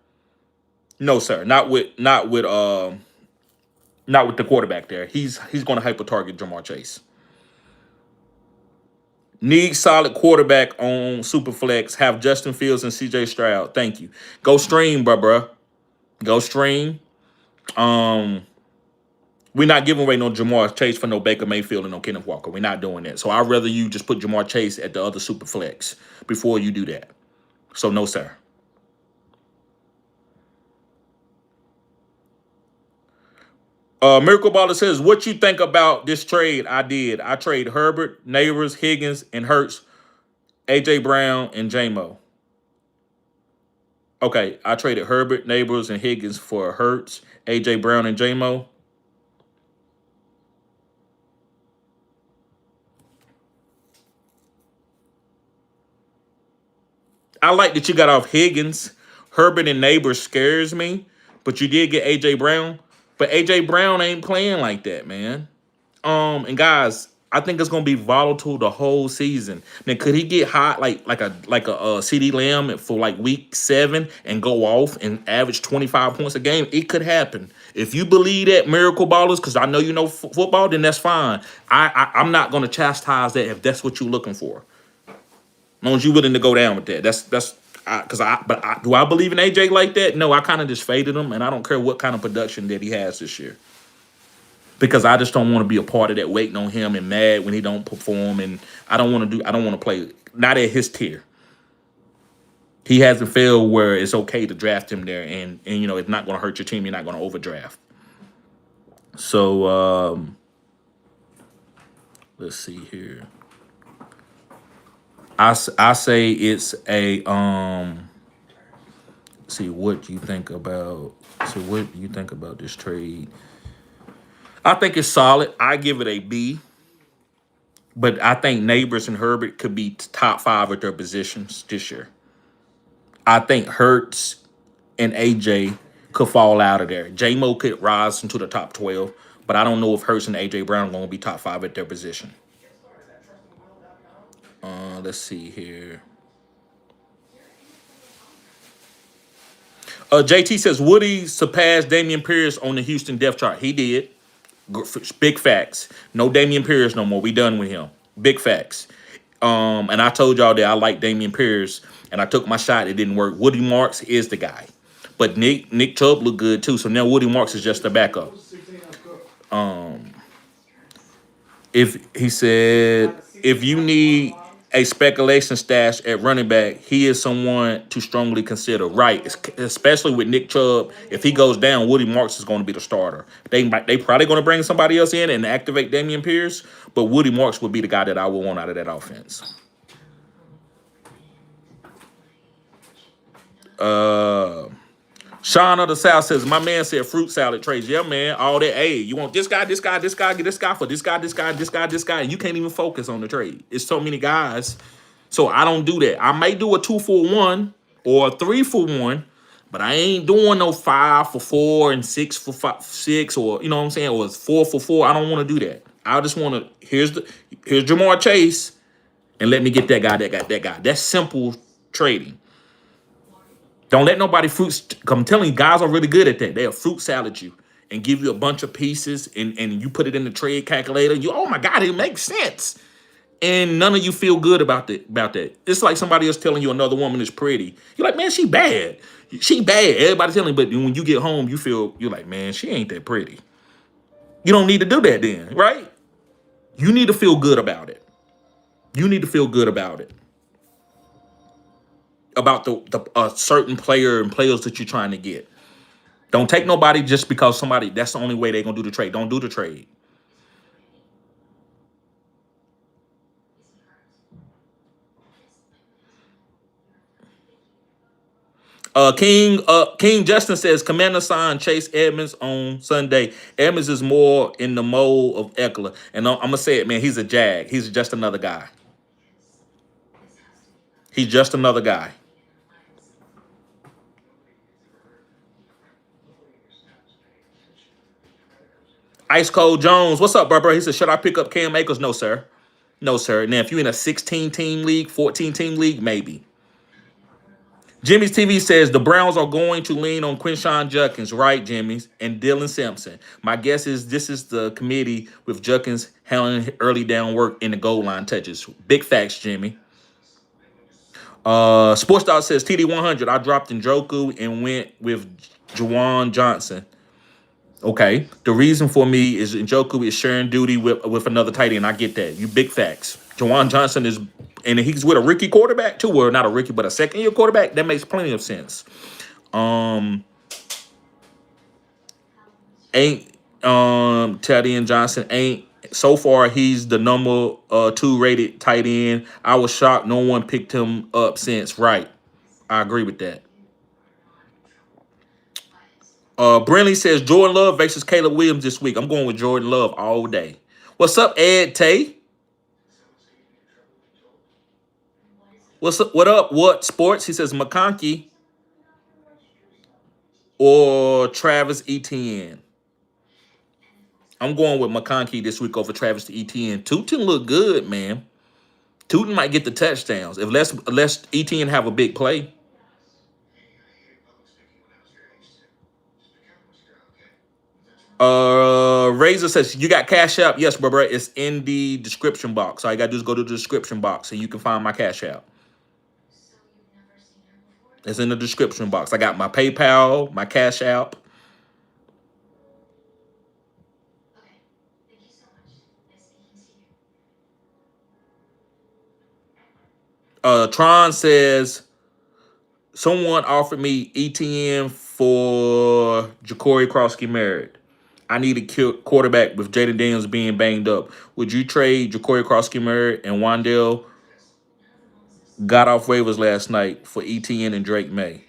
No, sir. Not with the quarterback there. He's going to hyper target Jamar Chase. Need solid quarterback on Superflex. Have Justin Fields and CJ Stroud. Thank you. Go stream, bruh. Go stream. We're not giving away no Jamar Chase for no Baker Mayfield and no Kenneth Walker. We're not doing that. So I'd rather you just put Jamar Chase at the other Superflex before you do that. So no, sir. Miracle Baller says, what you think about this trade I did? I trade Herbert, Neighbors, Higgins, and Hurts, AJ Brown, and J-Mo. Okay, I traded Herbert, Neighbors, and Higgins for Hurts, AJ Brown, and J-Mo. I like that you got off Higgins. Herbert and Neighbors scares me, but you did get AJ Brown. But AJ Brown ain't playing like that, man. And guys, I think it's gonna be volatile the whole season. Now, could he get hot like a CD Lamb for like week 7 and go off and average 25 points a game? It could happen. If you believe that, Miracle Ballers, because I know you know football, then that's fine. I'm not gonna chastise that if that's what you're looking for. As long as you're willing to go down with that. Do I believe in AJ like that? No, I kind of just faded him, and I don't care what kind of production that he has this year. Because I just don't want to be a part of that waiting on him and mad when he don't perform, and I don't want to play not at his tier. He hasn't failed where it's okay to draft him there, and you know it's not going to hurt your team. You're not going to overdraft. So let's see here. I say it's a see what you think about. So what you think about this trade? I think it's solid. I give it a B. But I think Neighbors and Herbert could be top 5 at their positions this year. I think Hurts and AJ could fall out of there. J-Mo could rise into the top 12, but I don't know if Hurts and AJ Brown are going to be top 5 at their position. Let's see here. JT says, Woody surpassed Dameon Pierce on the Houston depth chart. He did. Big facts. No Dameon Pierce no more. We done with him. Big facts. And I told y'all that I like Dameon Pierce, and I took my shot. It didn't work. Woody Marks is the guy. But Nick Chubb looked good, too. So now Woody Marks is just a backup. If you need a speculation stash at running back, he is someone to strongly consider. Right, especially with Nick Chubb. If he goes down, Woody Marks is going to be the starter. They probably going to bring somebody else in and activate Dameon Pierce, but Woody Marks would be the guy that I would want out of that offense. Sean of the South says, my man said fruit salad trades. Yeah, man, all that. Hey, you want this guy, get this guy for this guy. And you can't even focus on the trade. It's so many guys. So I don't do that. I may do a 2-for-1 or a 3-for-1, But I ain't doing no 5 for 4 and 6 for 6, or you know what I'm saying, or it's 4 for 4. I don't want to do that. I just want to here's Jamar Chase, and let me get that guy, that guy. That's simple trading. Don't let nobody I'm telling you, guys are really good at that. They'll fruit salad you and give you a bunch of pieces, and you put it in the trade calculator. Oh my God, it makes sense. And none of you feel good about that. It's like somebody else telling you another woman is pretty. You're like, man, she bad. She bad. Everybody telling you, but when you get home, you're like, man, she ain't that pretty. You don't need to do that then, right? You need to feel good about it. You need to feel good about it. About the certain player and players that you're trying to get. Don't take nobody just because that's the only way they're gonna do the trade. Don't do the trade. King Justin says Commander sign Chase Edmonds on Sunday. Edmonds is more in the mold of Eckler, and I'm gonna say it, man. He's a jag. He's just another guy. He's just another guy. Ice Cold Jones, what's up, bro? He said, should I pick up Cam Akers? No, sir. No, sir. Now, if you're in a 16-team league, 14-team league, maybe. Jimmy's TV says the Browns are going to lean on Quinshawn Judkins, right, Jimmy's, and Dylan Simpson. My guess is this is the committee with Judkins handling early down work in the goal line touches. Big facts, Jimmy. Sports Dog says TD100. I dropped Njoku and went with Juwan Johnson. Okay. The reason for me is Njoku is sharing duty with another tight end. I get that. You big facts. Juwan Johnson is, and he's with a rookie quarterback too, or not a rookie, but a second-year quarterback. That makes plenty of sense. Teddy and Johnson ain't so far. He's the number 2 rated tight end. I was shocked no one picked him up since. Right, I agree with that. Brinley says Jordan Love versus Caleb Williams this week. I'm going with Jordan Love all day. What's up, Ed Tay? What's up? What up? What sports? He says McConkey or Travis Etienne. I'm going with McConkey this week over Travis Etienne. Tootin look good, man. Tootin might get the touchdowns if less Etienne have a big play. Razor says you got Cash App. Yes, bro. It's in the description box. All you gotta do is go to the description box and you can find my Cash App. It's in the description box. I got my PayPal, my Cash App. Tron says someone offered me ETN for Ja'Cory Krosky-Merritt. I need a quarterback with Jaden Daniels being banged up. Would you trade Ja'Cory Krosky-Merritt and Wandale got off waivers last night for ETN and Drake May?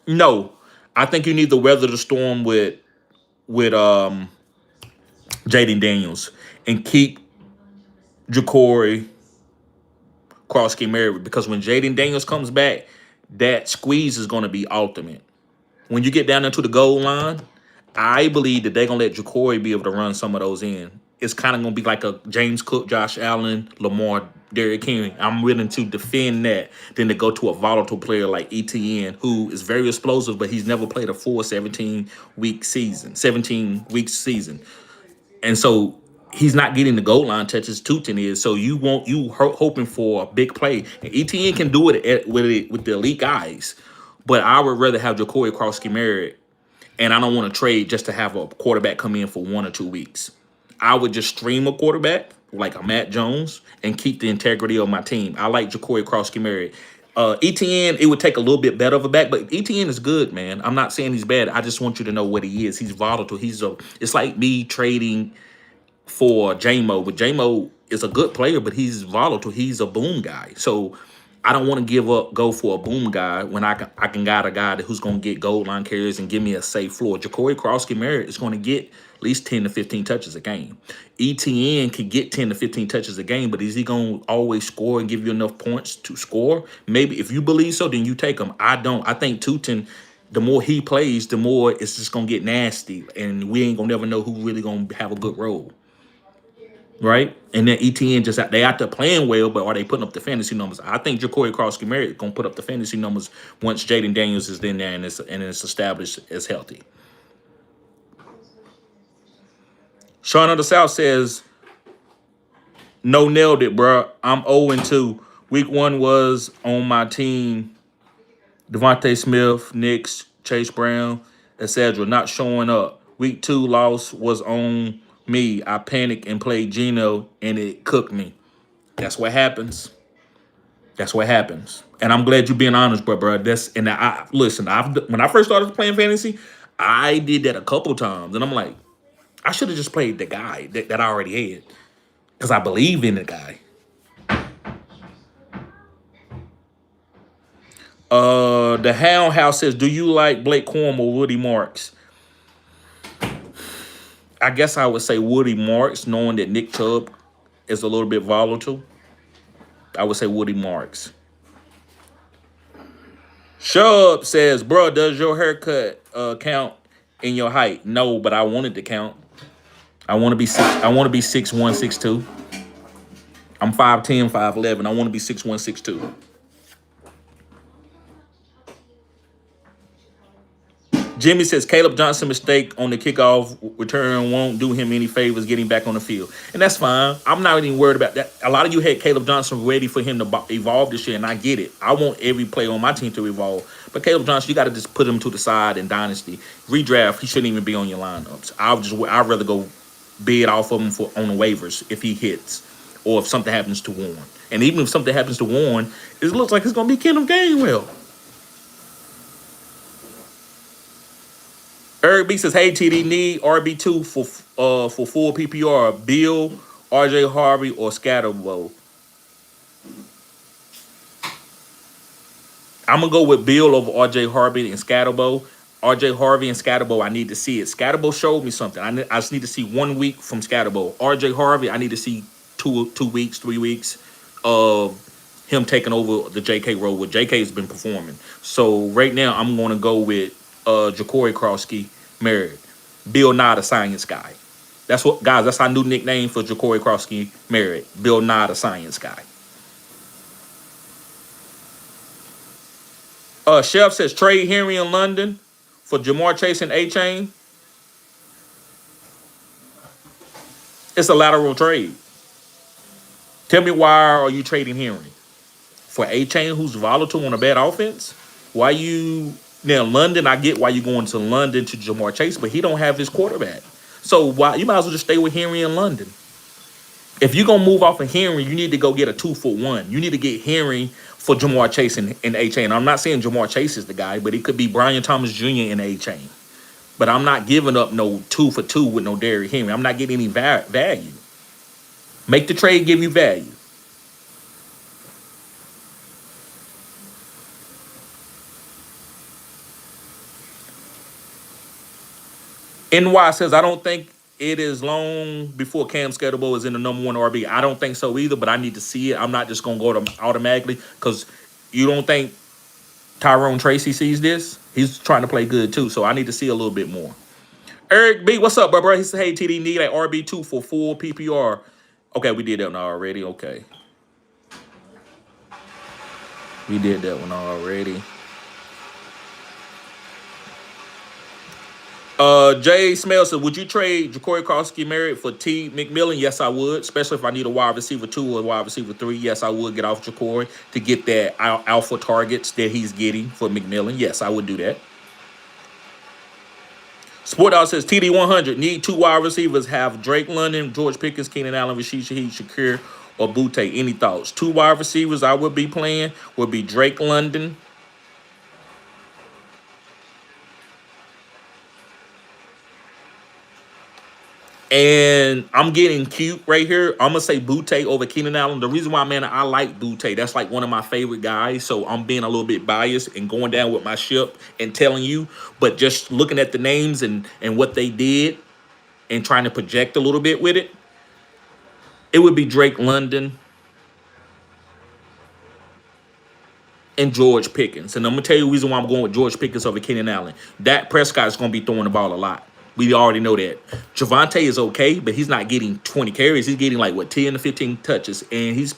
No. I think you need to weather the storm with Jaden Daniels and keep Ja'Cory Krosky-Merritt, because when Jaden Daniels comes back, that squeeze is going to be ultimate. When you get down into the goal line, I believe that they're going to let Ja'Cory be able to run some of those in. It's kind of going to be like a James Cook, Josh Allen, Lamar, Derrick Henry. I'm willing to defend that than to go to a volatile player like ETN, who is very explosive, but he's never played a full 17-week season. And so he's not getting the goal line touches. Tootin is. So you hoping for a big play. And ETN can do it with the elite guys. But I would rather have Ja'Cory Krosky-Merritt, and I don't want to trade just to have a quarterback come in for 1 or 2 weeks. I would just stream a quarterback like a Matt Jones and keep the integrity of my team. I like Ja'Cory Krosky-Merritt. ETN, it would take a little bit better of a back, but ETN is good, man. I'm not saying he's bad. I just want you to know what he is. He's volatile. It's like me trading for J-Mo, but J-Mo is a good player, but he's volatile. He's a boom guy. So I don't want to go for a boom guy when I can guide a guy who's going to get goal line carries and give me a safe floor. Ja'Cory Crosby-Merritt is going to get at least 10 to 15 touches a game. ETN can get 10 to 15 touches a game, but is he going to always score and give you enough points to score? Maybe if you believe so, then you take him. I don't. I think Tootin, the more he plays, the more it's just going to get nasty, and we ain't going to never know who really going to have a good role. Right? And then ETN they out there playing well, but are they putting up the fantasy numbers? I think Ja'Cory Crosby-Merritt is gonna put up the fantasy numbers once Jaden Daniels is in there and it's established as healthy. Sean of the South says, no, nailed it, bro. I'm 0-2. Week 1 was on my team. Devontae Smith, Knicks, Chase Brown, etc. not showing up. Week 2 loss was on me. I panicked and played Geno, and it cooked me. That's what happens. That's what happens. And I'm glad you're being honest, bro. Listen. When I first started playing fantasy, I did that a couple times, and I'm like, I should have just played the guy that I already had because I believe in the guy. The Hound House says, do you like Blake Corum or Woody Marks? I guess I would say Woody Marks, knowing that Nick Chubb is a little bit volatile. I would say Woody Marks. Shub says, bro, does your haircut count in your height? No, but I want it to count. I want to be 6'1", 6'2". I'm 5'10", 5'11". I want to be 6'1", 6'2". Jimmy says Caleb Johnson mistake on the kickoff return won't do him any favors getting back on the field. And that's fine. I'm not even worried about that. A lot of you had Caleb Johnson ready for him to evolve this year, and I get it. I want every player on my team to evolve. But Caleb Johnson, you got to just put him to the side in Dynasty. Redraft, he shouldn't even be on your lineups. I'd rather go bid off of him on the waivers if he hits or if something happens to Warren. And even if something happens to Warren, it looks like it's going to be Kenneth Gainwell. Eric B says, hey, TD, need RB2 for full PPR. Bill, RJ Harvey, or Scatterbo. I'm going to go with Bill over RJ Harvey and Scatterbo. RJ Harvey and Scatterbo, I need to see it. Scatterbo showed me something. I just need to see 1 week from Scatterbo. RJ Harvey, I need to see 2 weeks, 3 weeks of him taking over the JK role, where JK has been performing. So right now, I'm going to go with Ja'Cory Crosby-Merritt. Bill Nye, the science guy. That's our new nickname for Ja'Cory Crosby-Merritt. Bill Nye, the science guy. Chef says trade Henry in London for Jamar Chase and A-Chain. It's a lateral trade. Tell me, why are you trading Henry? For A-Chain, who's volatile on a bad offense? Why you... Now, London, I get why you're going to London to Jamar Chase, but he don't have his quarterback. So why you might as well just stay with Henry in London. If you're going to move off of Henry, you need to go get a 2-for-1. You need to get Henry for Jamar Chase and A-Chain. I'm not saying Jamar Chase is the guy, but it could be Brian Thomas Jr. and A-Chain. But I'm not giving up no 2-for-2 with no Derrick Henry. I'm not getting any value. Make the trade give you value. NY says, I don't think it is long before Cam Scatterbo is in the number 1 RB. I don't think so either, but I need to see it. I'm not just going to go to automatically, because you don't think Tyrone Tracy sees this? He's trying to play good too, so I need to see a little bit more. Eric B, what's up, bro? He said, hey, TD, need an RB2 for full PPR. Okay, we did that one already. Okay. We did that one already. Jay Smell said, would you trade Ja'Cory Crosby-Merritt for T. McMillan? Yes, I would, especially if I need a wide receiver 2 or a wide receiver 3. Yes, I would get off Ja'Cory to get that alpha targets that he's getting for McMillan. Yes, I would do that. Sport Dog says, TD 100, need 2 wide receivers, have Drake London, George Pickens, Keenan Allen, Rashid Shaheed, Shakir, or Butte. Any thoughts? 2 wide receivers I would be playing would be Drake London, And I'm getting cute right here. I'm gonna say Butte over Keenan Allen. The reason why, man, I like Butte. That's like one of my favorite guys. So I'm being a little bit biased and going down with my ship and telling you. But just looking at the names and what they did and trying to project a little bit with it, it would be Drake London and George Pickens. And I'm gonna tell you the reason why I'm going with George Pickens over Keenan Allen. Dak Prescott is gonna be throwing the ball a lot. We already know that. Javonte is okay, but he's not getting 20 carries. He's getting like what 10 to 15 touches, and he's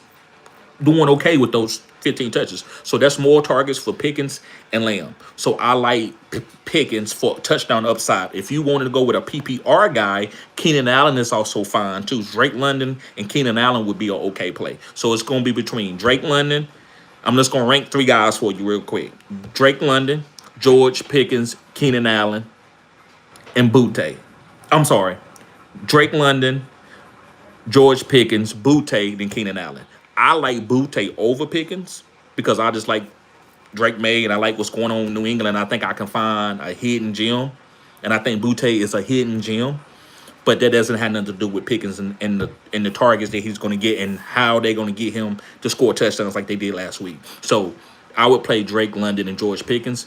doing okay with those 15 touches. So that's more targets for Pickens and Lamb. So I like Pickens for touchdown upside. If you wanted to go with a PPR guy, Keenan Allen is also fine too. Drake London and Keenan Allen would be an okay play. So it's going to be between Drake London. I'm just going to rank three guys for you real quick. Drake London, George Pickens, Keenan Allen, and Butte. I'm sorry. Drake London, George Pickens, Butte, then Keenan Allen. I like Butte over Pickens because I just like Drake May and I like what's going on in New England. I think I can find a hidden gem, and I think Butte is a hidden gem. But that doesn't have nothing to do with Pickens and the targets that he's going to get and how they're going to get him to score touchdowns like they did last week. So I would play Drake London and George Pickens.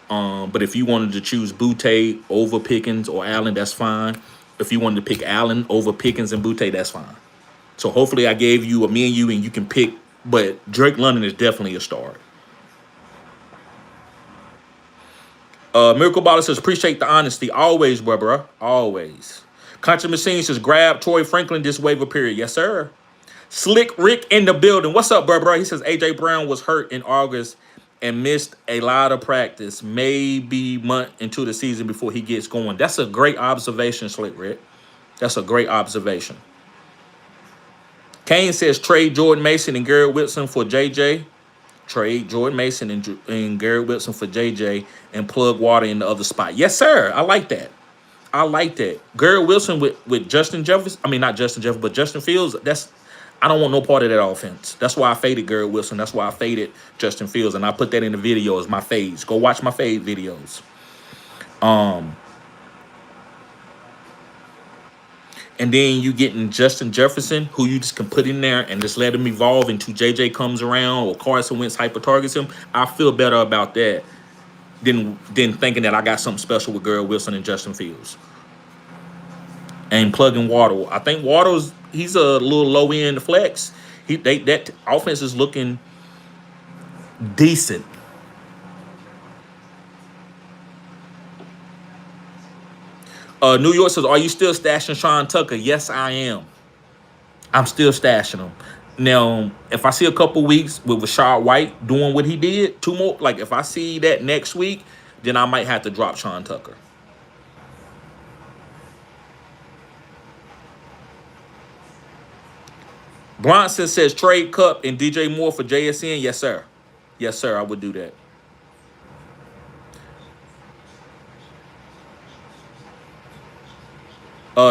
But if you wanted to choose Butte over Pickens or Allen, that's fine. If you wanted to pick Allen over Pickens and Butte, that's fine. So hopefully I gave you a menu and you can pick. But Drake London is definitely a start. Miracle Baller says, appreciate the honesty. Always, bro. Always. Country Machine says, grab Troy Franklin this waiver period. Yes, sir. Slick Rick in the building. What's up, bro? He says, A.J. Brown was hurt in August and missed a lot of practice. Maybe month into the season before he gets going. That's a great observation, Slick Rick. That's a great observation. Kane says, trade Jordan Mason and Garrett Wilson for J.J. Trade Jordan Mason and Garrett Wilson for J.J. and plug Water in the other spot. Yes, sir. I like that. I like that. Garrett Wilson with Justin Jefferson. I mean, not Justin Jefferson, but Justin Fields. I don't want no part of that offense. That's why I faded Garrett Wilson. That's why I faded Justin Fields. And I put that in the video as my fades. Go watch my fade videos. And then you getting Justin Jefferson, who you just can put in there and just let him evolve until JJ comes around or Carson Wentz hyper targets him. I feel better about that than thinking that I got something special with Garrett Wilson and Justin Fields. And plugging Waddle. I think Waddle's he's a little low end flex. That offense is looking decent. New York says, are you still stashing Sean Tucker? Yes, I am. I'm still stashing him. Now, if I see a couple weeks with Rashad White doing what he did, two more, like if I see that next week, then I might have to drop Sean Tucker. Bronson says, trade Cup and DJ Moore for JSN. Yes, sir. Yes, sir. I would do that.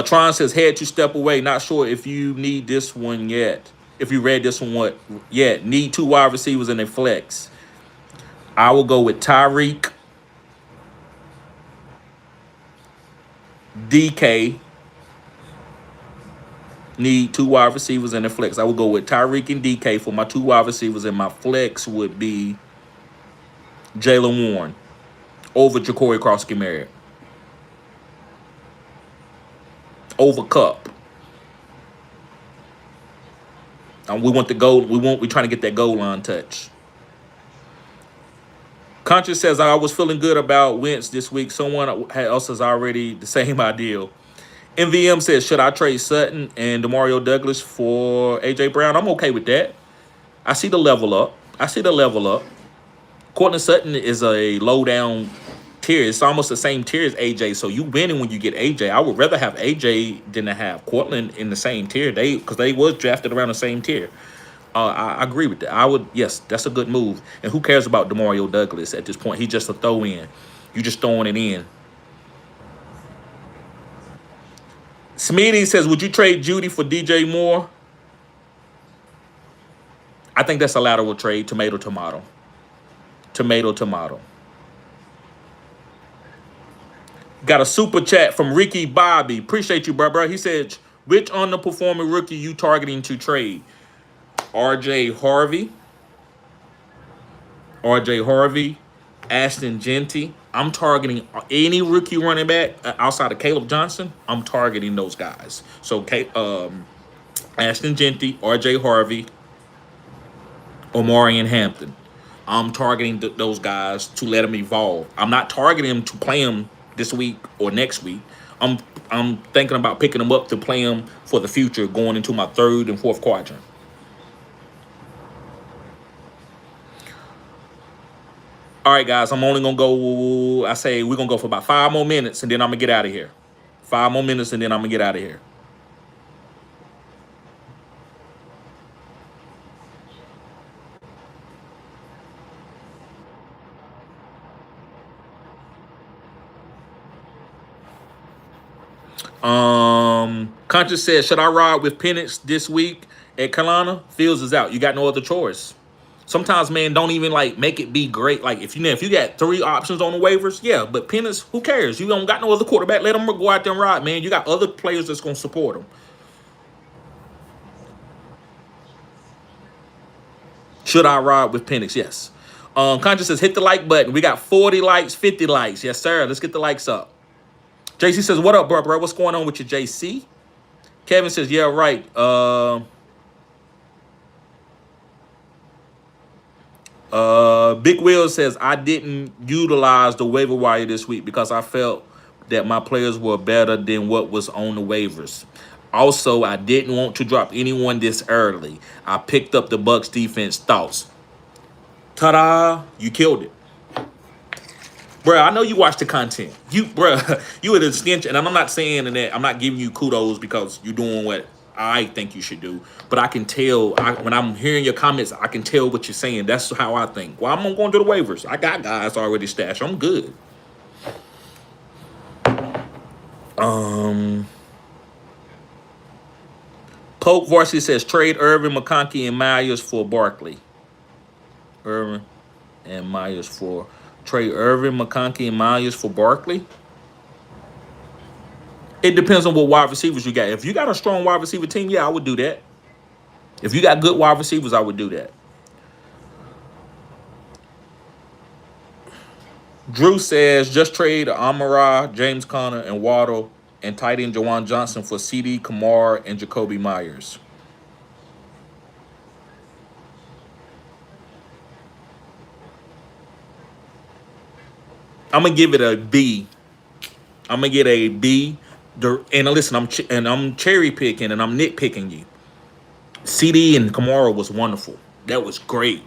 Tron says, had to step away. Not sure if you need this one yet. If you read this one yet. Need two wide receivers in a flex. I will go with Tyreek, DK. Need two wide receivers in a flex. I will go with Tyreek and DK for my two wide receivers, and my flex would be Jaylen Warren over Ja'Cory Cross-Marriott. Over Cup. We want the goal. We're trying to get that goal line touch. Conscious says, I was feeling good about Wentz this week. Someone else has already the same idea. MVM says, should I trade Sutton and Demario Douglas for A.J. Brown? I'm okay with that. I see the level up. Courtland Sutton is a low-down tier. It's almost the same tier as A.J., so you winning when you get A.J. I would rather have A.J. than to have Courtland in the same tier. Because they was drafted around the same tier. I agree with that. Yes, that's a good move. And who cares about Demario Douglas at this point? He's just a throw-in. You just throwing it in. Smitty says, would you trade Judy for DJ Moore? I think that's a lateral trade. Tomato, tomato. Tomato, tomato. Got a super chat from Ricky Bobby. Appreciate you, bro. He said, which underperforming rookie you targeting to trade? RJ Harvey, Ashton Genty. I'm targeting any rookie running back outside of Caleb Johnson. I'm targeting those guys. So, Ashton Genty, RJ Harvey, Omarion Hampton. I'm targeting those guys to let them evolve. I'm not targeting them to play them this week or next week. I'm I'm thinking about picking them up to play them for the future, going into my third and fourth quadrant. All right, guys, I'm only gonna go. I say we're gonna go for about 5 more minutes, and then I'm gonna get out of here. 5 more minutes, and then I'm gonna get out of here. Conscious says, should I ride with Penix this week at Carolina? Fields is out. You got no other choice. Sometimes, man, don't even like make it be great. Like if you got 3 options on the waivers, yeah. But Penix, who cares? You don't got no other quarterback. Let them go out there and ride, man. You got other players that's gonna support them. Should I ride with Penix? Yes. Conscious says, hit the like button. We got 40 likes, 50 likes. Yes, sir. Let's get the likes up. JC says, what up, bro? What's going on with you, JC? Kevin says, yeah, right. Big Will says, I didn't utilize the waiver wire this week because I felt that my players were better than what was on the waivers. Also, I didn't want to drop anyone this early. I picked up the Bucs defense. Thoughts? Ta-da! You killed it. Bro, I know you watch the content. You an extension, and I'm not saying that I'm not giving you kudos because you're doing what I think you should do. But I can tell when I'm hearing your comments, I can tell what you're saying. That's how I think. Well, I'm going to do the waivers. I got guys already stashed. I'm good. Poke Varsity says trade Irvin, McConkey, and Myers for Barkley. Irvin and Myers for trade Irvin, McConkey, and Myers for Barkley. It depends on what wide receivers you got. If you got a strong wide receiver team, yeah, I would do that. If you got good wide receivers, I would do that. Drew says, just trade Amara, James Conner, and Waddle, and tight end Jawan Johnson for CD, Kamar, and Jacoby Myers. I'm going to give it a B. I'm going to get a B. And listen, I'm cherry picking and I'm nitpicking you. CD and Kamara was wonderful. That was great.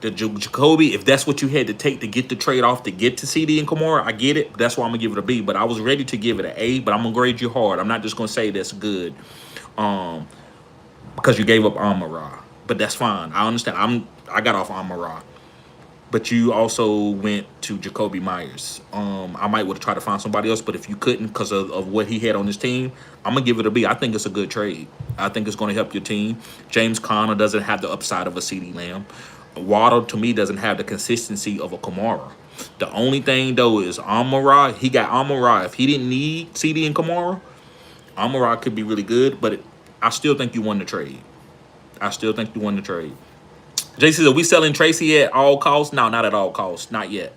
The Jacoby, if that's what you had to take to get the trade off to get to CD and Kamara, I get it. That's why I'm gonna give it a B. But I was ready to give it an A. But I'm gonna grade you hard. I'm not just gonna say that's good, because you gave up Amara. But that's fine. I understand. I got off Amara. But you also went to Jacoby Myers. I might would have tried to find somebody else, but if you couldn't because of what he had on his team, I'm going to give it a B. I think it's a good trade. I think it's going to help your team. James Conner doesn't have the upside of a CeeDee Lamb. Waddle, to me, doesn't have the consistency of a Kamara. The only thing, though, is Amara. He got Amara. If he didn't need CD and Kamara, Amara could be really good, but I still think you won the trade. JC said, are we selling Tracy at all costs? No, not at all costs. Not yet.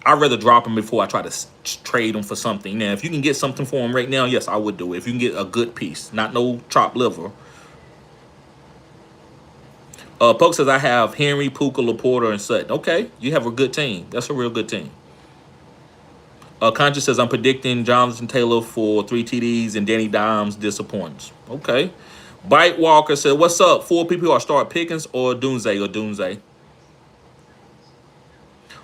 I'd rather drop him before I try to trade him for something. Now, if you can get something for him right now, yes, I would do it. If you can get a good piece, not no chopped liver. Poke says, I have Henry, Puka, Laporta, and Sutton. Okay, you have a good team. That's a real good team. Conscious says, I'm predicting Jonathan Taylor for 3 TDs and Danny Dimes disappoints. Okay. Bite Walker said, what's up? 4 people are start Pickens or Dunze.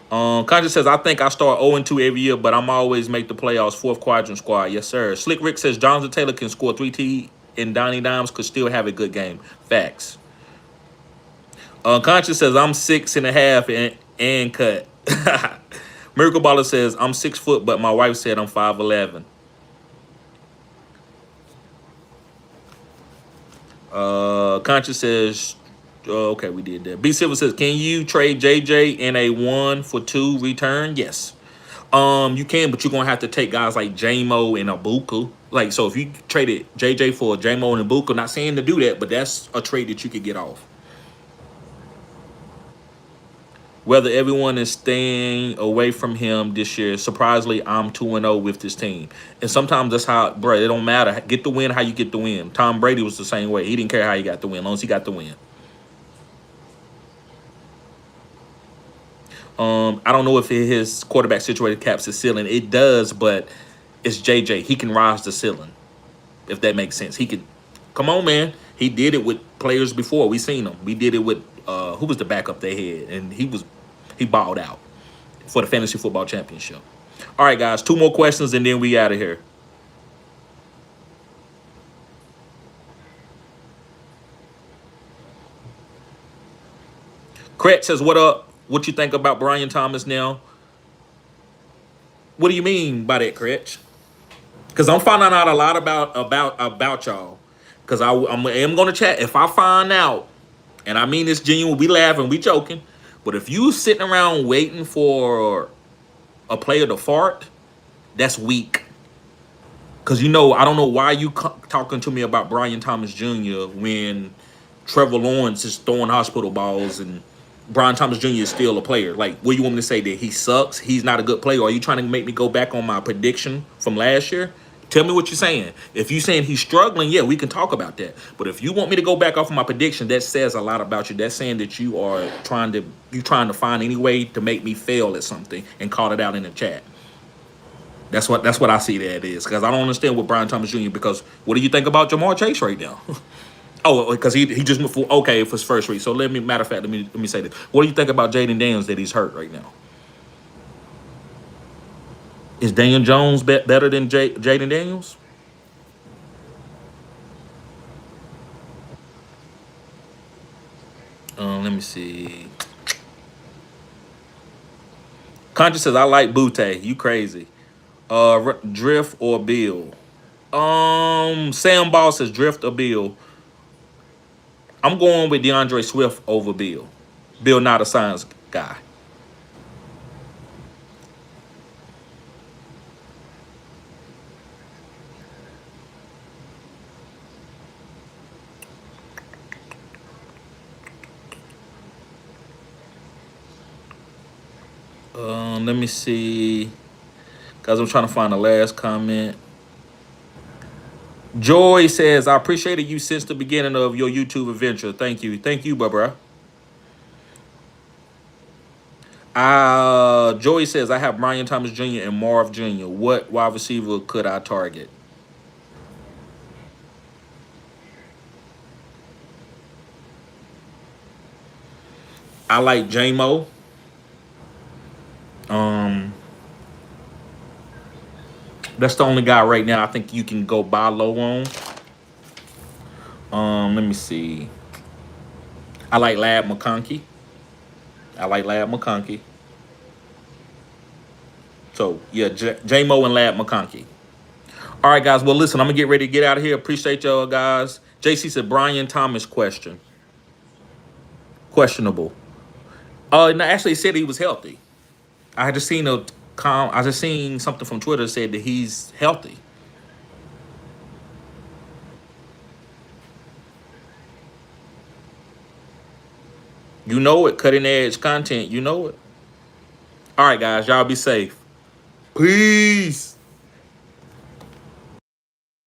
Conscious says, I think I start 0-2 every year, but I'm always make the playoffs, 4th quadrant squad. Yes, sir. Slick Rick says, Jonathan Taylor can score 3 TD and Donnie Dimes could still have a good game. Facts. Conscious says, I'm 6.5 and cut. Miracle Baller says, I'm 6 foot, but my wife said I'm 5'11". Conscious says, okay, we did that. B Silver says, can you trade JJ in a 1 for 2 return? Yes. You can, but you're gonna have to take guys like J-Mo and Ibuka. Like, so if you traded JJ for J-Mo and Ibuka, not saying to do that, but that's a trade that you could get off. Whether everyone is staying away from him this year, surprisingly, I'm 2-0 with this team. And sometimes that's how, bro, it don't matter. Get the win how you get the win. Tom Brady was the same way. He didn't care how he got the win, as long as he got the win. I don't know if his quarterback situated caps the ceiling. It does, but it's JJ. He can rise the ceiling, if that makes sense. He could, come on, man. He did it with players before. We seen him. We did it with who was the backup they had, and he balled out for the fantasy football championship. All right, guys, 2 more questions and then we out of here. Cret says, "What up? What you think about Brian Thomas now?" What do you mean by that, Cret? Because I'm finding out a lot about y'all. Because am going to chat. If I find out, and I mean this genuine, we laughing, we joking. But if you sitting around waiting for a player to fart, that's weak. Because, I don't know why you talking to me about Brian Thomas Jr. when Trevor Lawrence is throwing hospital balls and Brian Thomas Jr. is still a player. Like, what do you want me to say? That he sucks? He's not a good player? Or are you trying to make me go back on my prediction from last year? Tell me what you're saying. If you're saying he's struggling, yeah, we can talk about that. But if you want me to go back off of my prediction, that says a lot about you. That's saying that you are trying to find any way to make me fail at something and call it out in the chat. That's what I see that is. Because I don't understand what Brian Thomas Jr. Because what do you think about Jamar Chase right now? Oh, because he just moved for, okay, for his first week. So matter of fact, let me say this. What do you think about Jaden Daniels that he's hurt right now? Is Daniel Jones better than Jaden Daniels? Let me see. Conscious says, I like Butte. You crazy. Drift or Bill? Sam Ball says Drift or Bill. I'm going with DeAndre Swift over Bill. Bill not a science guy. Let me see. Guys, I'm trying to find the last comment. Joy says, I appreciated you since the beginning of your YouTube adventure. Thank you. Thank you, bruh. Joy says, I have Brian Thomas Jr. and Marv Jr. What wide receiver could I target? I like J-Mo. That's the only guy right now I think you can go buy low on. Let me see. I like Lab McConkey. So, yeah, J-Mo and Lab McConkey. All right, guys. Well, listen, I'm going to get ready to get out of here. Appreciate y'all, guys. JC said, Brian Thomas questionable. No, actually, it said he was healthy. I just seen something from Twitter that said that he's healthy. You know it. Cutting edge content. You know it. All right, guys. Y'all be safe. Peace.